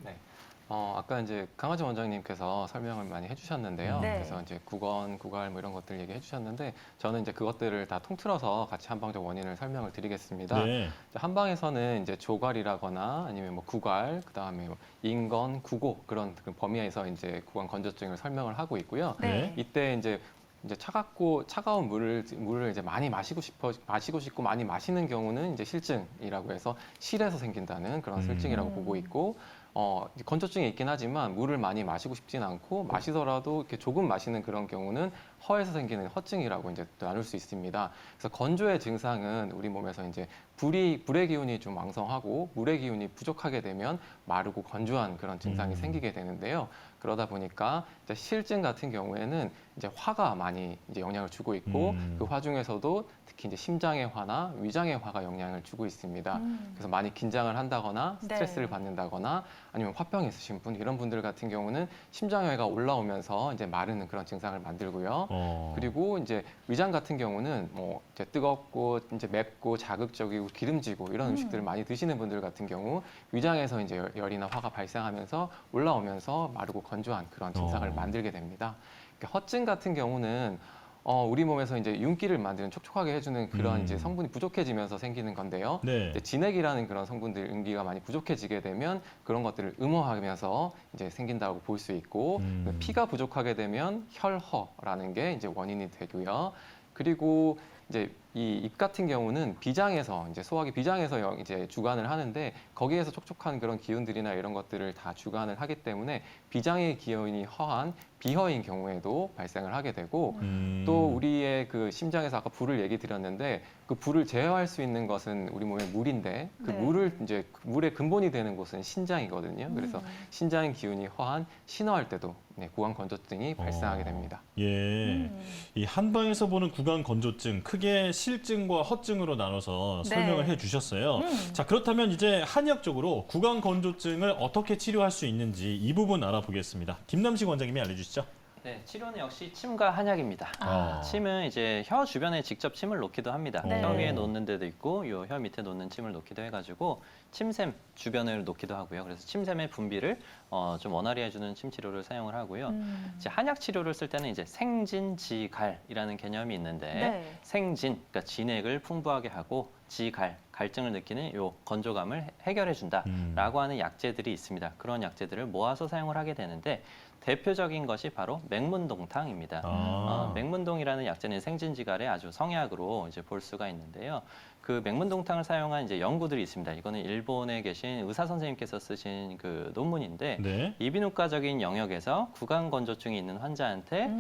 네. 아까 이제 강하진 원장님께서 설명을 많이 해주셨는데요. 네. 그래서 이제 구건, 구갈 뭐 이런 것들 얘기해 주셨는데 저는 이제 그것들을 다 통틀어서 같이 한방적 원인을 설명을 드리겠습니다. 네. 한방에서는 이제 조갈이라거나 아니면 뭐 구갈, 그다음에 뭐 인건, 구고 그런 그 범위에서 이제 구강 건조증을 설명을 하고 있고요. 네. 이때 이제 차가운 물을 이제 많이 마시고 싶고 많이 마시는 경우는 이제 실증이라고 해서 실에서 생긴다는 그런 실증이라고 보고 있고, 건조증이 있긴 하지만 물을 많이 마시고 싶진 않고 마시더라도 이렇게 조금 마시는 그런 경우는 허에서 생기는 허증이라고 이제 나눌 수 있습니다. 그래서 건조의 증상은 우리 몸에서 이제 불의 기운이 좀 왕성하고 물의 기운이 부족하게 되면 마르고 건조한 그런 증상이 생기게 되는데요. 그러다 보니까 이제 실증 같은 경우에는 이제 화가 많이 이제 영향을 주고 있고 그 화 중에서도 특히 이제 심장의 화나 위장의 화가 영향을 주고 있습니다. 그래서 많이 긴장을 한다거나 스트레스를 네. 받는다거나 아니면 화병이 있으신 분 이런 분들 같은 경우는 심장회가 올라오면서 이제 마르는 그런 증상을 만들고요. 그리고 이제 위장 같은 경우는 뭐 이제 뜨겁고 이제 맵고 자극적이고 기름지고 이런 음식들을 많이 드시는 분들 같은 경우 위장에서 이제 열이나 화가 발생하면서 올라오면서 마르고 건조한 그런 증상을 만들게 됩니다. 허증 같은 경우는 우리 몸에서 이제 윤기를 만드는 촉촉하게 해주는 그런 이제 성분이 부족해지면서 생기는 건데요. 네. 이제 진액이라는 그런 성분들 윤기가 많이 부족해지게 되면 그런 것들을 음호하면서 이제 생긴다고 볼 수 있고 피가 부족하게 되면 혈허라는 게 이제 원인이 되고요. 그리고 이제 이 입 같은 경우는 비장에서 이제 소화기 비장에서 이제 주관을 하는데 거기에서 촉촉한 그런 기운들이나 이런 것들을 다 주관을 하기 때문에 비장의 기운이 허한 비허인 경우에도 발생을 하게 되고 또 우리의 그 심장에서 아까 불을 얘기 드렸는데 그 불을 제어할 수 있는 것은 우리 몸의 물인데 그 네. 물을 이제 물의 근본이 되는 곳은 신장이거든요. 그래서 신장의 기운이 허한 신어할 때도 구강 건조증이 발생하게 됩니다. 예. 이 한방에서 보는 구강 건조증 크게 실증과 허증으로 나눠서 네. 설명을 해 주셨어요. 자, 그렇다면 이제 한의학적으로 구강 건조증을 어떻게 치료할 수 있는지 이 부분 알아보겠습니다. 김남식 원장님이 알려주시죠. 네, 치료는 역시 침과 한약입니다. 침은 이제 혀 주변에 직접 침을 놓기도 합니다. 네. 혀 위에 놓는 데도 있고 요 혀 밑에 놓는 침을 놓기도 해가지고 침샘 주변을 놓기도 하고요. 그래서 침샘의 분비를 좀 원활히 해주는 침 치료를 사용을 하고요. 이제 한약 치료를 쓸 때는 이제 생진지갈이라는 개념이 있는데 네. 생진, 그러니까 진액을 풍부하게 하고 지갈, 갈증을 느끼는 요 건조감을 해결해준다라고 하는 약재들이 있습니다. 그런 약재들을 모아서 사용을 하게 되는데 대표적인 것이 바로 맹문동탕입니다. 맹문동이라는 약재는 생진지갈의 아주 성약으로 이제 볼 수가 있는데요. 그 맹문동탕을 사용한 이제 연구들이 있습니다. 이거는 일본에 계신 의사 선생님께서 쓰신 그 논문인데 네. 이비인후과적인 영역에서 구강 건조증이 있는 환자한테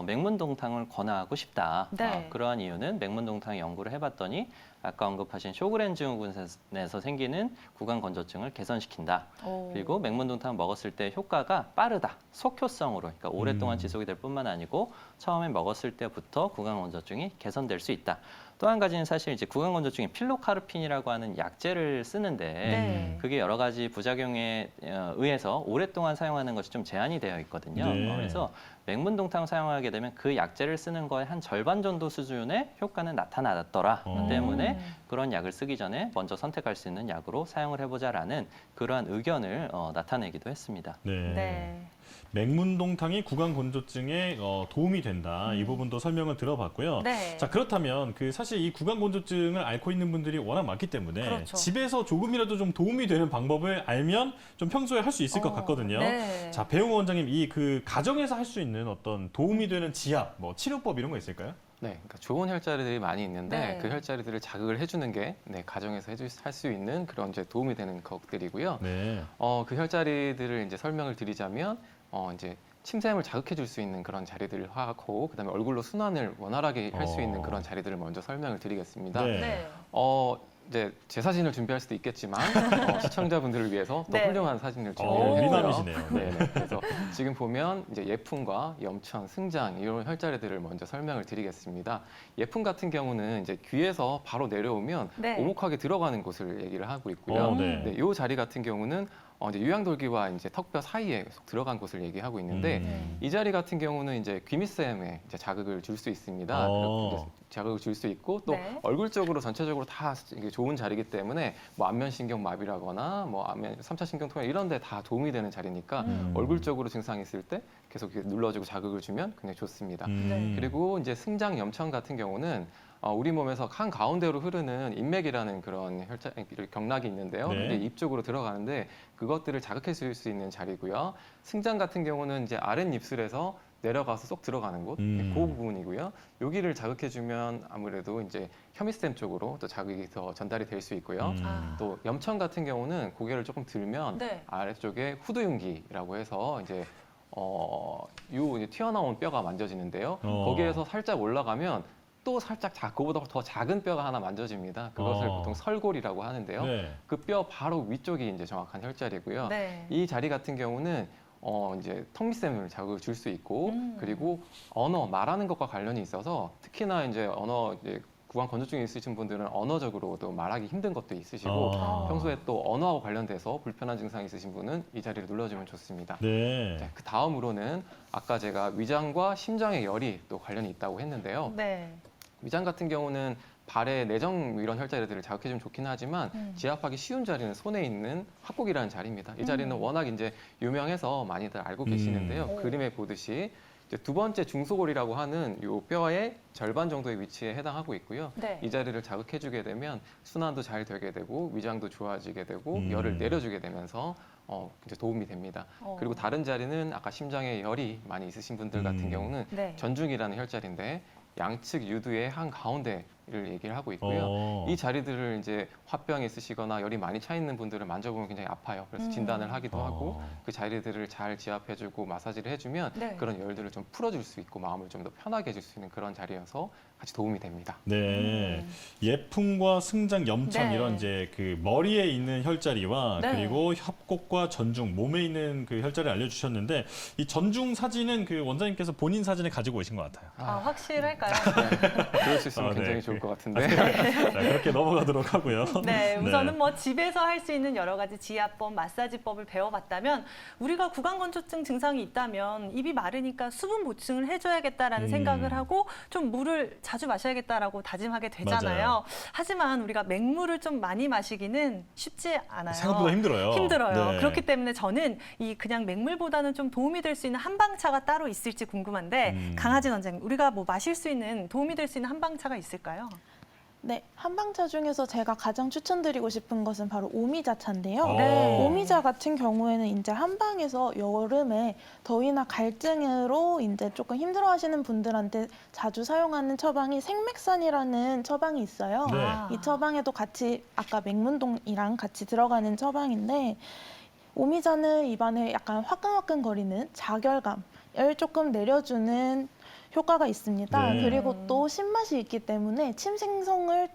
맹문동탕을 권하고 싶다. 네. 그러한 이유는 맹문동탕 연구를 해봤더니 아까 언급하신 쇼그렌 증후군에서 생기는 구강 건조증을 개선시킨다. 그리고 맹문동탕 먹었을 때 효과가 빠르다. 속효성으로, 그러니까 오랫동안 지속이 될 뿐만 아니고 처음에 먹었을 때부터 구강 건조증이 개선될 수 있다. 또 한 가지는 사실 이제 구강 건조증이 필로카르핀이라고 하는 약재를 쓰는데 네. 그게 여러 가지 부작용에 의해서 오랫동안 사용하는 것이 좀 제한이 되어 있거든요. 네. 그래서 맹문동탕 사용하게 되면 그 약제를 쓰는 거의 한 절반 정도 수준의 효과는 나타났더라 때문에 그런 약을 쓰기 전에 먼저 선택할 수 있는 약으로 사용을 해보자라는 그러한 의견을 나타내기도 했습니다. 네. 네. 맹문동탕이 구강건조증에 도움이 된다. 이 부분도 설명을 들어봤고요. 네. 자, 그렇다면 사실 이 구강건조증을 앓고 있는 분들이 워낙 많기 때문에 그렇죠. 집에서 조금이라도 좀 도움이 되는 방법을 알면 좀 평소에 할 수 있을 것 같거든요. 네. 자, 배용호 원장님, 이 가정에서 할 수 있는 어떤 도움이 되는 지압, 치료법 이런 거 있을까요? 네, 그러니까 좋은 혈자리들이 많이 있는데 네. 그 혈자리들을 자극을 해주는 게 가정에서 할 수 있는 그런 이제 도움이 되는 것들이고요. 네. 그 혈자리들을 이제 설명을 드리자면 이제 침샘을 자극해 줄 수 있는 그런 자리들을 하고 그다음에 얼굴로 순환을 원활하게 할 수 있는 그런 자리들을 먼저 설명을 드리겠습니다. 네. 네. 이제 제 사진을 준비할 수도 있겠지만 시청자분들을 위해서 또 네. 훌륭한 사진을 오. 준비했고요. 미남이시네요. 네. 그래서 지금 보면 이제 예풍과 염천, 승장 이런 혈자리들을 먼저 설명을 드리겠습니다. 예풍 같은 경우는 이제 귀에서 바로 내려오면 네. 오목하게 들어가는 곳을 얘기를 하고 있고요. 네. 네, 이 자리 같은 경우는 이제 유양돌기와 이제 턱뼈 사이에 들어간 곳을 얘기하고 있는데 이 자리 같은 경우는 이제 귀밑샘에 이제 자극을 줄 수 있습니다. 이제 자극을 줄 수 있고 또 네. 얼굴 쪽으로 전체적으로 다 이게 좋은 자리이기 때문에 뭐 안면신경 마비라거나 뭐 안면 3차 신경통역 이런 데 다 도움이 되는 자리니까 얼굴 쪽으로 증상이 있을 때 계속 이렇게 눌러주고 자극을 주면 굉장히 좋습니다. 네. 그리고 이제 승장 염천 같은 경우는 우리 몸에서 한 가운데로 흐르는 인맥이라는 그런 경락이 있는데요. 네. 이게 입 쪽으로 들어가는데 그것들을 자극해 줄 수 있는 자리고요. 승장 같은 경우는 이제 아랫입술에서 내려가서 쏙 들어가는 곳, 그 부분이고요. 여기를 자극해주면 아무래도 이제 혐의스템 쪽으로 또 자극이 더 전달이 될 수 있고요. 아. 또 염천 같은 경우는 고개를 조금 들면 네. 아래쪽에 후두윤기라고 해서 이제 이제 튀어나온 뼈가 만져지는데요. 거기에서 살짝 올라가면 또 살짝 그거보다 더 작은 뼈가 하나 만져집니다. 그것을 보통 설골이라고 하는데요. 네. 그 뼈 바로 위쪽이 이제 정확한 혈자리고요. 네. 이 자리 같은 경우는 이제 턱밑샘을 자극을 줄 수 있고 그리고 말하는 것과 관련이 있어서 특히나 이제 이제 구강 건조증이 있으신 분들은 언어적으로도 말하기 힘든 것도 있으시고 평소에 또 언어하고 관련돼서 불편한 증상이 있으신 분은 이 자리를 눌러주면 좋습니다. 네. 네, 그 다음으로는 아까 제가 위장과 심장의 열이 또 관련이 있다고 했는데요. 네. 위장 같은 경우는 발의 내정 이런 혈자리들을 자극해주면 좋긴 하지만 지압하기 쉬운 자리는 손에 있는 합곡이라는 자리입니다. 이 자리는 워낙 이제 유명해서 많이들 알고 계시는데요. 오. 그림에 보듯이 이제 두 번째 중소골이라고 하는 이 뼈의 절반 정도의 위치에 해당하고 있고요. 네. 이 자리를 자극해주게 되면 순환도 잘 되게 되고 위장도 좋아지게 되고 열을 내려주게 되면서 이제 도움이 됩니다. 그리고 다른 자리는 아까 심장에 열이 많이 있으신 분들 같은 경우는 네. 전중이라는 혈자리인데 양측 유두의 한 가운데를 얘기를 하고 있고요. 이 자리들을 이제 화병이 있으시거나 열이 많이 차 있는 분들을 만져보면 굉장히 아파요. 그래서 진단을 하기도 하고 그 자리들을 잘 지압해주고 마사지를 해주면 네. 그런 열들을 좀 풀어줄 수 있고 마음을 좀 더 편하게 해줄 수 있는 그런 자리여서 같이 도움이 됩니다. 네. 예풍과 승장, 염천 네. 이런 이제 머리에 있는 혈자리와 네. 그리고 협곡과 전중, 몸에 있는 혈자리를 알려주셨는데 이 전중 사진은 원장님께서 본인 사진을 가지고 오신 것 같아요. 확실할까요? 그럴 수 있으면 네. 굉장히 좋을 것 같은데. 자, 그렇게 넘어가도록 하고요. 네, 우선은 집에서 할 수 있는 여러 가지 지압법, 마사지법을 배워봤다면 우리가 구강건조증 증상이 있다면 입이 마르니까 수분 보충을 해줘야겠다라는 생각을 하고 좀 물을 자주 마셔야겠다라고 다짐하게 되잖아요. 맞아요. 하지만 우리가 맹물을 좀 많이 마시기는 쉽지 않아요. 생각보다 힘들어요. 힘들어요. 네. 그렇기 때문에 저는 이 그냥 맹물보다는 좀 도움이 될 수 있는 한방차가 따로 있을지 궁금한데 강하진 원장님, 우리가 마실 수 있는 도움이 될 수 있는 한방차가 있을까요? 네, 한방차 중에서 제가 가장 추천드리고 싶은 것은 바로 오미자차인데요. 네. 오미자 같은 경우에는 이제 한방에서 여름에 더위나 갈증으로 이제 조금 힘들어하시는 분들한테 자주 사용하는 처방이 생맥산이라는 처방이 있어요. 네. 이 처방에도 같이 아까 맹문동이랑 같이 들어가는 처방인데 오미자는 입안에 약간 화끈화끈거리는 자결감을 조금 내려주는 효과가 있습니다. 네. 그리고 또 신맛이 있기 때문에 침 생성을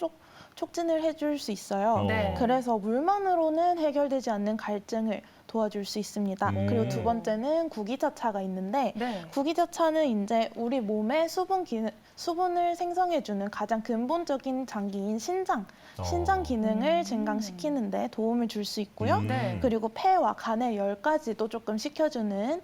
촉진을 해줄 수 있어요. 네. 그래서 물만으로는 해결되지 않는 갈증을 도와줄 수 있습니다. 그리고 두 번째는 구기자차가 있는데 네. 구기자차는 이제 우리 몸의 수분을 생성해주는 가장 근본적인 장기인 신장 기능을 증강시키는 데 도움을 줄 수 있고요. 네. 그리고 폐와 간의 열까지도 조금 식혀주는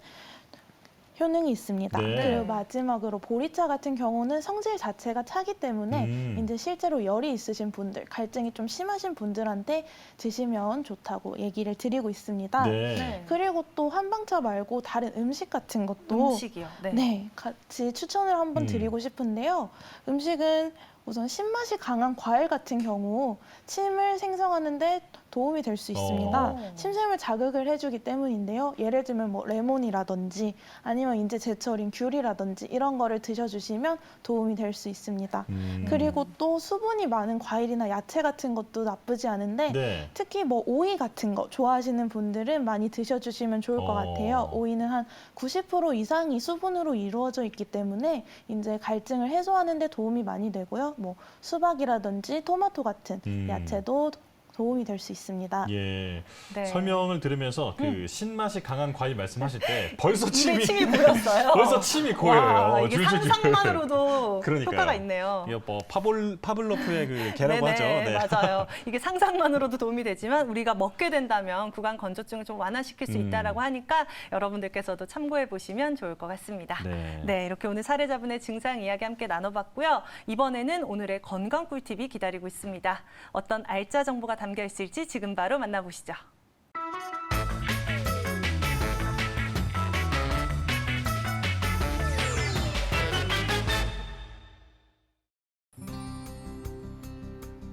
효능이 있습니다. 네. 그리고 마지막으로 보리차 같은 경우는 성질 자체가 차기 때문에 이제 실제로 열이 있으신 분들, 갈증이 좀 심하신 분들한테 드시면 좋다고 얘기를 드리고 있습니다. 네. 그리고 또 한방차 말고 다른 음식 같은 것도 음식이요. 네, 같이 추천을 한번 드리고 싶은데요. 음식은 우선 신맛이 강한 과일 같은 경우 침을 생성하는데 도움이 될 수 있습니다. 침샘을 자극을 해주기 때문인데요. 예를 들면 뭐 레몬이라든지 아니면 이제 제철인 귤이라든지 이런 거를 드셔주시면 도움이 될 수 있습니다. 그리고 또 수분이 많은 과일이나 야채 같은 것도 나쁘지 않은데 네. 특히 뭐 오이 같은 거 좋아하시는 분들은 많이 드셔주시면 좋을 것 같아요. 오이는 한 90% 이상이 수분으로 이루어져 있기 때문에 이제 갈증을 해소하는 데 도움이 많이 되고요. 뭐 수박이라든지 토마토 같은 야채도 도움이 될 수 있습니다. 예. 네. 설명을 들으면서 그 신맛이 강한 과일 말씀하실 때 벌써 눈에 침이 침이 고였어요. 벌써 침이 고여요. 와, 이게 줄줄줄. 상상만으로도 그러니까요. 효과가 있네요. 이거 뭐 파블로프의 그 개라고 하죠. 네네, 네. 맞아요. 이게 상상만으로도 도움이 되지만 우리가 먹게 된다면 구강 건조증을 좀 완화시킬 수 있다라고 하니까 여러분들께서도 참고해 보시면 좋을 것 같습니다. 네. 이렇게 오늘 사례자분의 증상 이야기 함께 나눠봤고요. 이번에는 오늘의 건강 꿀팁이 기다리고 있습니다. 어떤 알짜 정보가 담겨 있을지 지금 바로 만나보시죠.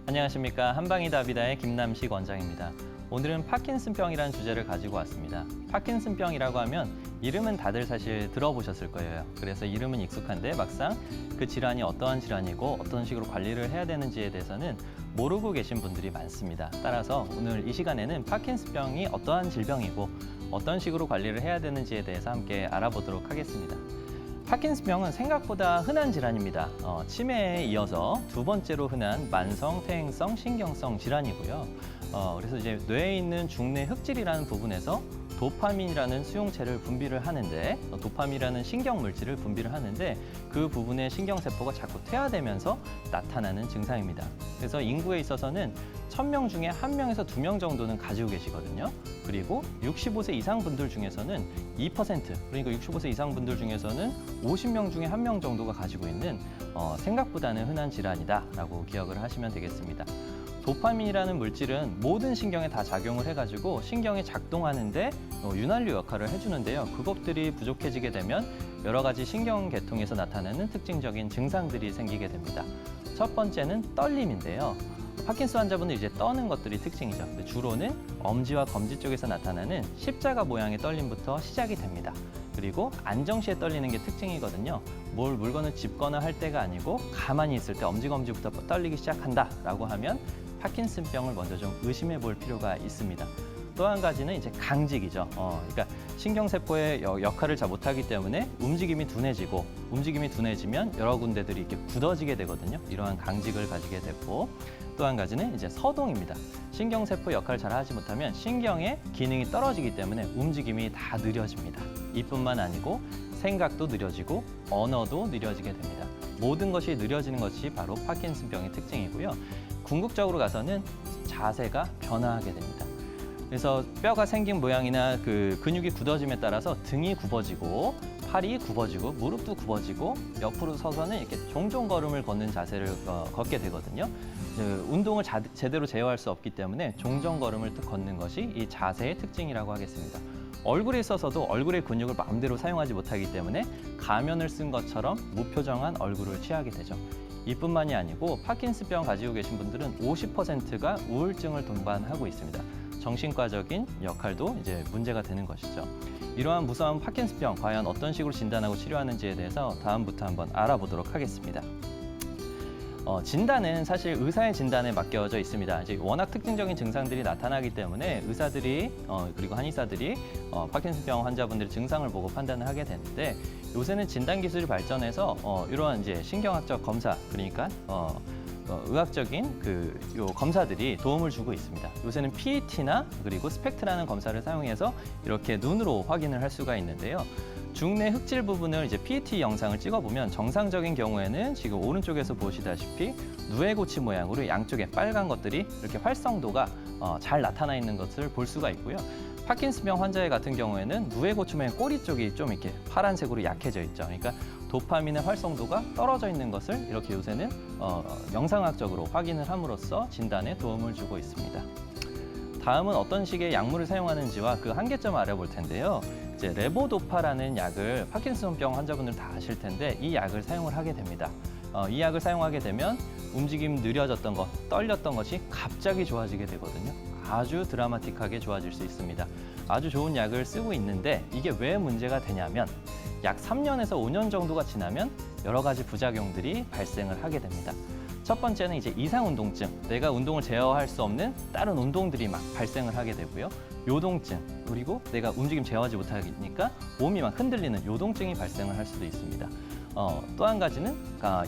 안녕하십니까. 한방이답이다의 김남식 원장입니다. 오늘은 파킨슨병이라는 주제를 가지고 왔습니다. 파킨슨병이라고 하면 이름은 다들 사실 들어보셨을 거예요. 그래서 이름은 익숙한데 막상 그 질환이 어떠한 질환이고 어떤 식으로 관리를 해야 되는지에 대해서는 모르고 계신 분들이 많습니다. 따라서 오늘 이 시간에는 파킨슨병이 어떠한 질병이고 어떤 식으로 관리를 해야 되는지에 대해서 함께 알아보도록 하겠습니다. 파킨슨병은 생각보다 흔한 질환입니다. 치매에 이어서 두 번째로 흔한 만성 퇴행성 신경성 질환이고요. 그래서 이제 뇌에 있는 중뇌 흑질이라는 부분에서 도파민이라는 수용체를 분비를 하는데 도파민이라는 신경 물질을 분비를 하는데 그 부분의 신경세포가 자꾸 퇴화되면서 나타나는 증상입니다. 그래서 인구에 있어서는 1000명 중에 1명에서 2명 정도는 가지고 계시거든요. 그리고 65세 이상 분들 중에서는 2%, 그러니까 65세 이상 분들 중에서는 50명 중에 1명 정도가 가지고 있는 생각보다는 흔한 질환이다라고 기억을 하시면 되겠습니다. 도파민이라는 물질은 모든 신경에 다 작용을 해가지고 신경이 작동하는데 윤활유 역할을 해주는데요. 그것들이 부족해지게 되면 여러 가지 신경계통에서 나타나는 특징적인 증상들이 생기게 됩니다. 첫 번째는 떨림인데요. 파킨슨 환자분들 이제 떠는 것들이 특징이죠. 근데 주로는 엄지와 검지 쪽에서 나타나는 십자가 모양의 떨림부터 시작이 됩니다. 그리고 안정시에 떨리는 게 특징이거든요. 물건을 짚거나 할 때가 아니고 가만히 있을 때 엄지검지부터 떨리기 시작한다라고 하면 파킨슨병을 먼저 좀 의심해 볼 필요가 있습니다. 또 한 가지는 이제 강직이죠. 그러니까 신경세포의 역할을 잘 못하기 때문에 움직임이 둔해지고 움직임이 둔해지면 여러 군데들이 이렇게 굳어지게 되거든요. 이러한 강직을 가지게 되고 또 한 가지는 이제 서동입니다. 신경세포 역할을 잘 하지 못하면 신경의 기능이 떨어지기 때문에 움직임이 다 느려집니다. 이뿐만 아니고 생각도 느려지고 언어도 느려지게 됩니다. 모든 것이 느려지는 것이 바로 파킨슨병의 특징이고요. 궁극적으로 가서는 자세가 변화하게 됩니다. 그래서 뼈가 생긴 모양이나 그 근육이 굳어짐에 따라서 등이 굽어지고 팔이 굽어지고 무릎도 굽어지고 옆으로 서서는 이렇게 종종 걸음을 걷는 자세를 걷게 되거든요. 운동을 제대로 제어할 수 없기 때문에 종종 걸음을 걷는 것이 이 자세의 특징이라고 하겠습니다. 얼굴에 있어서도 얼굴의 근육을 마음대로 사용하지 못하기 때문에 가면을 쓴 것처럼 무표정한 얼굴을 취하게 되죠. 이뿐만이 아니고 파킨슨병 가지고 계신 분들은 50%가 우울증을 동반하고 있습니다. 정신과적인 역할도 이제 문제가 되는 것이죠. 이러한 무서운 파킨슨병 과연 어떤 식으로 진단하고 치료하는지에 대해서 다음부터 한번 알아보도록 하겠습니다. 진단은 사실 의사의 진단에 맡겨져 있습니다. 이제 워낙 특징적인 증상들이 나타나기 때문에 의사들이 그리고 한의사들이 파킨슨병 환자분들의 증상을 보고 판단을 하게 되는데 요새는 진단 기술이 발전해서 이러한 이제 신경학적 검사 그러니까 의학적인 요 검사들이 도움을 주고 있습니다. 요새는 PET나 그리고 스펙트라는 검사를 사용해서 이렇게 눈으로 확인을 할 수가 있는데요. 중뇌 흑질 부분을 이제 PET 영상을 찍어보면 정상적인 경우에는 지금 오른쪽에서 보시다시피 누에고치 모양으로 양쪽에 빨간 것들이 이렇게 활성도가 잘 나타나 있는 것을 볼 수가 있고요. 파킨슨병 환자 같은 경우에는 누에고추의 꼬리 쪽이 좀 이렇게 파란색으로 약해져 있죠. 그러니까 도파민의 활성도가 떨어져 있는 것을 이렇게 요새는 영상학적으로 확인을 함으로써 진단에 도움을 주고 있습니다. 다음은 어떤 식의 약물을 사용하는지와 그 한계점을 알아볼 텐데요. 이제 레보도파라는 약을 파킨슨병 환자분들 다 아실 텐데 이 약을 사용을 하게 됩니다. 이 약을 사용하게 되면 움직임 느려졌던 것, 떨렸던 것이 갑자기 좋아지게 되거든요. 아주 드라마틱하게 좋아질 수 있습니다. 아주 좋은 약을 쓰고 있는데 이게 왜 문제가 되냐면 약 3년에서 5년 정도가 지나면 여러 가지 부작용들이 발생을 하게 됩니다. 첫 번째는 이제 이상운동증, 내가 운동을 제어할 수 없는 다른 운동들이 막 발생을 하게 되고요. 요동증, 그리고 내가 움직임 제어하지 못하니까 몸이 막 흔들리는 요동증이 발생을 할 수도 있습니다. 또 한 가지는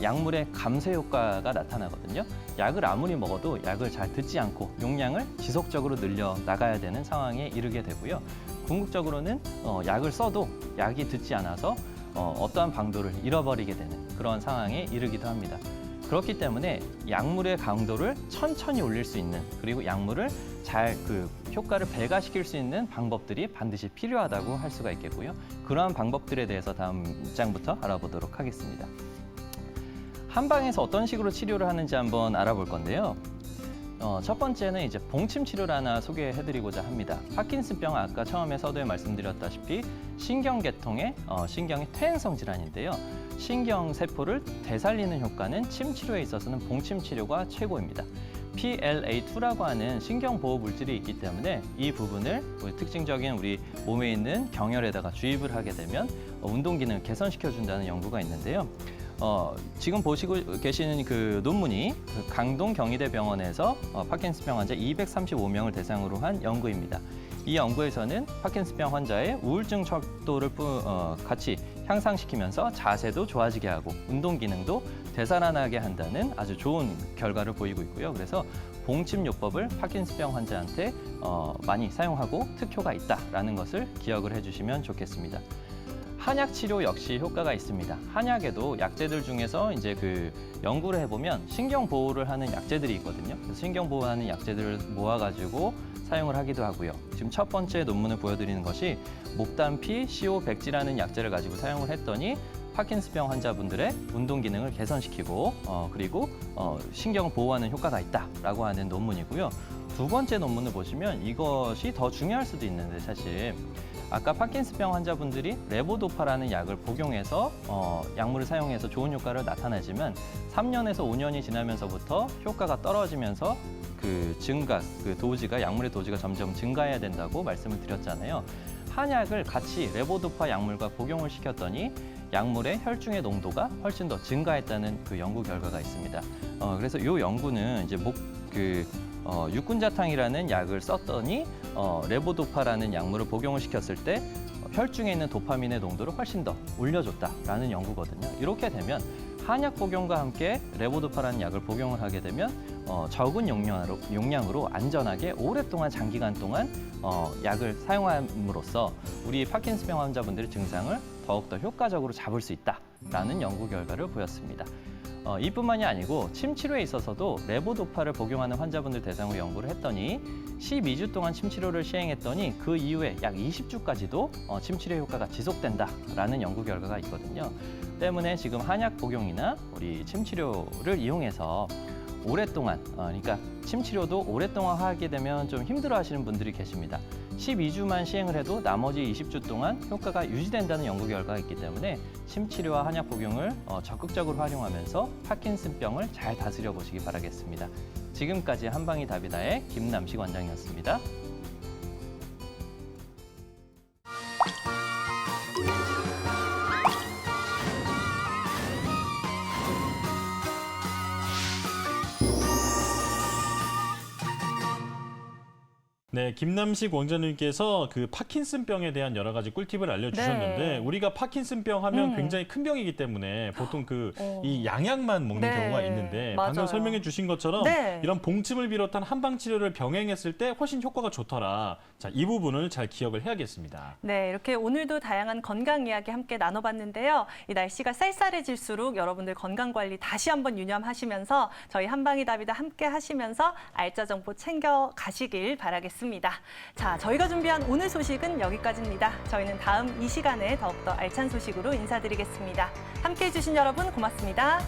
약물의 감쇄 효과가 나타나거든요. 약을 아무리 먹어도 약을 잘 듣지 않고 용량을 지속적으로 늘려 나가야 되는 상황에 이르게 되고요. 궁극적으로는 약을 써도 약이 듣지 않아서 어떠한 방도를 잃어버리게 되는 그런 상황에 이르기도 합니다. 그렇기 때문에 약물의 강도를 천천히 올릴 수 있는, 그리고 약물을 잘 그 효과를 배가시킬 수 있는 방법들이 반드시 필요하다고 할 수가 있겠고요. 그러한 방법들에 대해서 다음 장부터 알아보도록 하겠습니다. 한방에서 어떤 식으로 치료를 하는지 한번 알아볼 건데요. 첫 번째는 이제 봉침 치료를 하나 소개해드리고자 합니다. 파킨슨병 아까 처음에 서두에 말씀드렸다시피 신경계통의 신경의 퇴행성 질환인데요. 신경세포를 되살리는 효과는 침 치료에 있어서는 봉침 치료가 최고입니다. PLA2라고 하는 신경보호 물질이 있기 때문에 이 부분을 특징적인 우리 몸에 있는 경혈에다가 주입을 하게 되면 운동 기능을 개선시켜준다는 연구가 있는데요. 지금 보시고 계시는 그 논문이 강동 경희대병원에서 파킨슨병 환자 235명을 대상으로 한 연구입니다. 이 연구에서는 파킨슨병 환자의 우울증 척도를 같이 향상시키면서 자세도 좋아지게 하고 운동 기능도 되살아나게 한다는 아주 좋은 결과를 보이고 있고요. 그래서 봉침요법을 파킨슨병 환자한테 많이 사용하고 특효가 있다라는 것을 기억을 해주시면 좋겠습니다. 한약 치료 역시 효과가 있습니다. 한약에도 약제들 중에서 이제 그 연구를 해보면 신경 보호를 하는 약제들이 있거든요. 그래서 신경 보호하는 약제들을 모아가지고 사용을 하기도 하고요. 지금 첫 번째 논문을 보여드리는 것이 목단피 CO100G라는 약제를 가지고 사용을 했더니 파킨슨병 환자분들의 운동 기능을 개선시키고 그리고 신경을 보호하는 효과가 있다라고 하는 논문이고요. 두 번째 논문을 보시면 이것이 더 중요할 수도 있는데 사실 아까 파킨슨병 환자분들이 레보도파라는 약을 복용해서 약물을 사용해서 좋은 효과를 나타내지만 3년에서 5년이 지나면서부터 효과가 떨어지면서 그 도지가 약물의 도지가 점점 증가해야 된다고 말씀을 드렸잖아요. 한약을 같이 레보도파 약물과 복용을 시켰더니 약물의 혈중의 농도가 훨씬 더 증가했다는 그 연구 결과가 있습니다. 그래서 이 연구는 이제 육군자탕이라는 약을 썼더니 레보도파라는 약물을 복용을 시켰을 때 혈중에 있는 도파민의 농도를 훨씬 더 올려줬다라는 연구거든요. 이렇게 되면 한약 복용과 함께 레보도파라는 약을 복용을 하게 되면 적은 용량으로 안전하게 오랫동안 장기간 동안 약을 사용함으로써 우리 파킨슨병 환자분들의 증상을 더욱더 효과적으로 잡을 수 있다라는 연구 결과를 보였습니다. 이뿐만이 아니고 침 치료에 있어서도 레보도파를 복용하는 환자분들 대상으로 연구를 했더니 12주 동안 침 치료를 시행했더니 그 이후에 약 20주까지도 침 치료 효과가 지속된다라는 연구 결과가 있거든요. 때문에 지금 한약 복용이나 우리 침 치료를 이용해서 오랫동안 그러니까 침 치료도 오랫동안 하게 되면 좀 힘들어하시는 분들이 계십니다. 12주만 시행을 해도 나머지 20주 동안 효과가 유지된다는 연구 결과가 있기 때문에 침 치료와 한약 복용을 적극적으로 활용하면서 파킨슨병을 잘 다스려 보시기 바라겠습니다. 지금까지 한방이 답이다의 김남식 원장이었습니다. 네, 김남식 원장님께서 그 파킨슨병에 대한 여러 가지 꿀팁을 알려주셨는데 네. 우리가 파킨슨병 하면 굉장히 큰 병이기 때문에 보통 이 양약만 먹는 네, 경우가 있는데 방금 맞아요. 설명해 주신 것처럼 네. 이런 봉침을 비롯한 한방 치료를 병행했을 때 훨씬 효과가 좋더라. 자, 이 부분을 잘 기억을 해야겠습니다. 네, 이렇게 오늘도 다양한 건강 이야기 함께 나눠봤는데요. 이 날씨가 쌀쌀해질수록 여러분들 건강 관리 다시 한번 유념하시면서 저희 한방이 답이다 함께 하시면서 알짜 정보 챙겨 가시길 바라겠습니다. 같습니다. 자, 저희가 준비한 오늘 소식은 여기까지입니다. 저희는 다음 이 시간에 더욱더 알찬 소식으로 인사드리겠습니다. 함께해 주신 여러분 고맙습니다.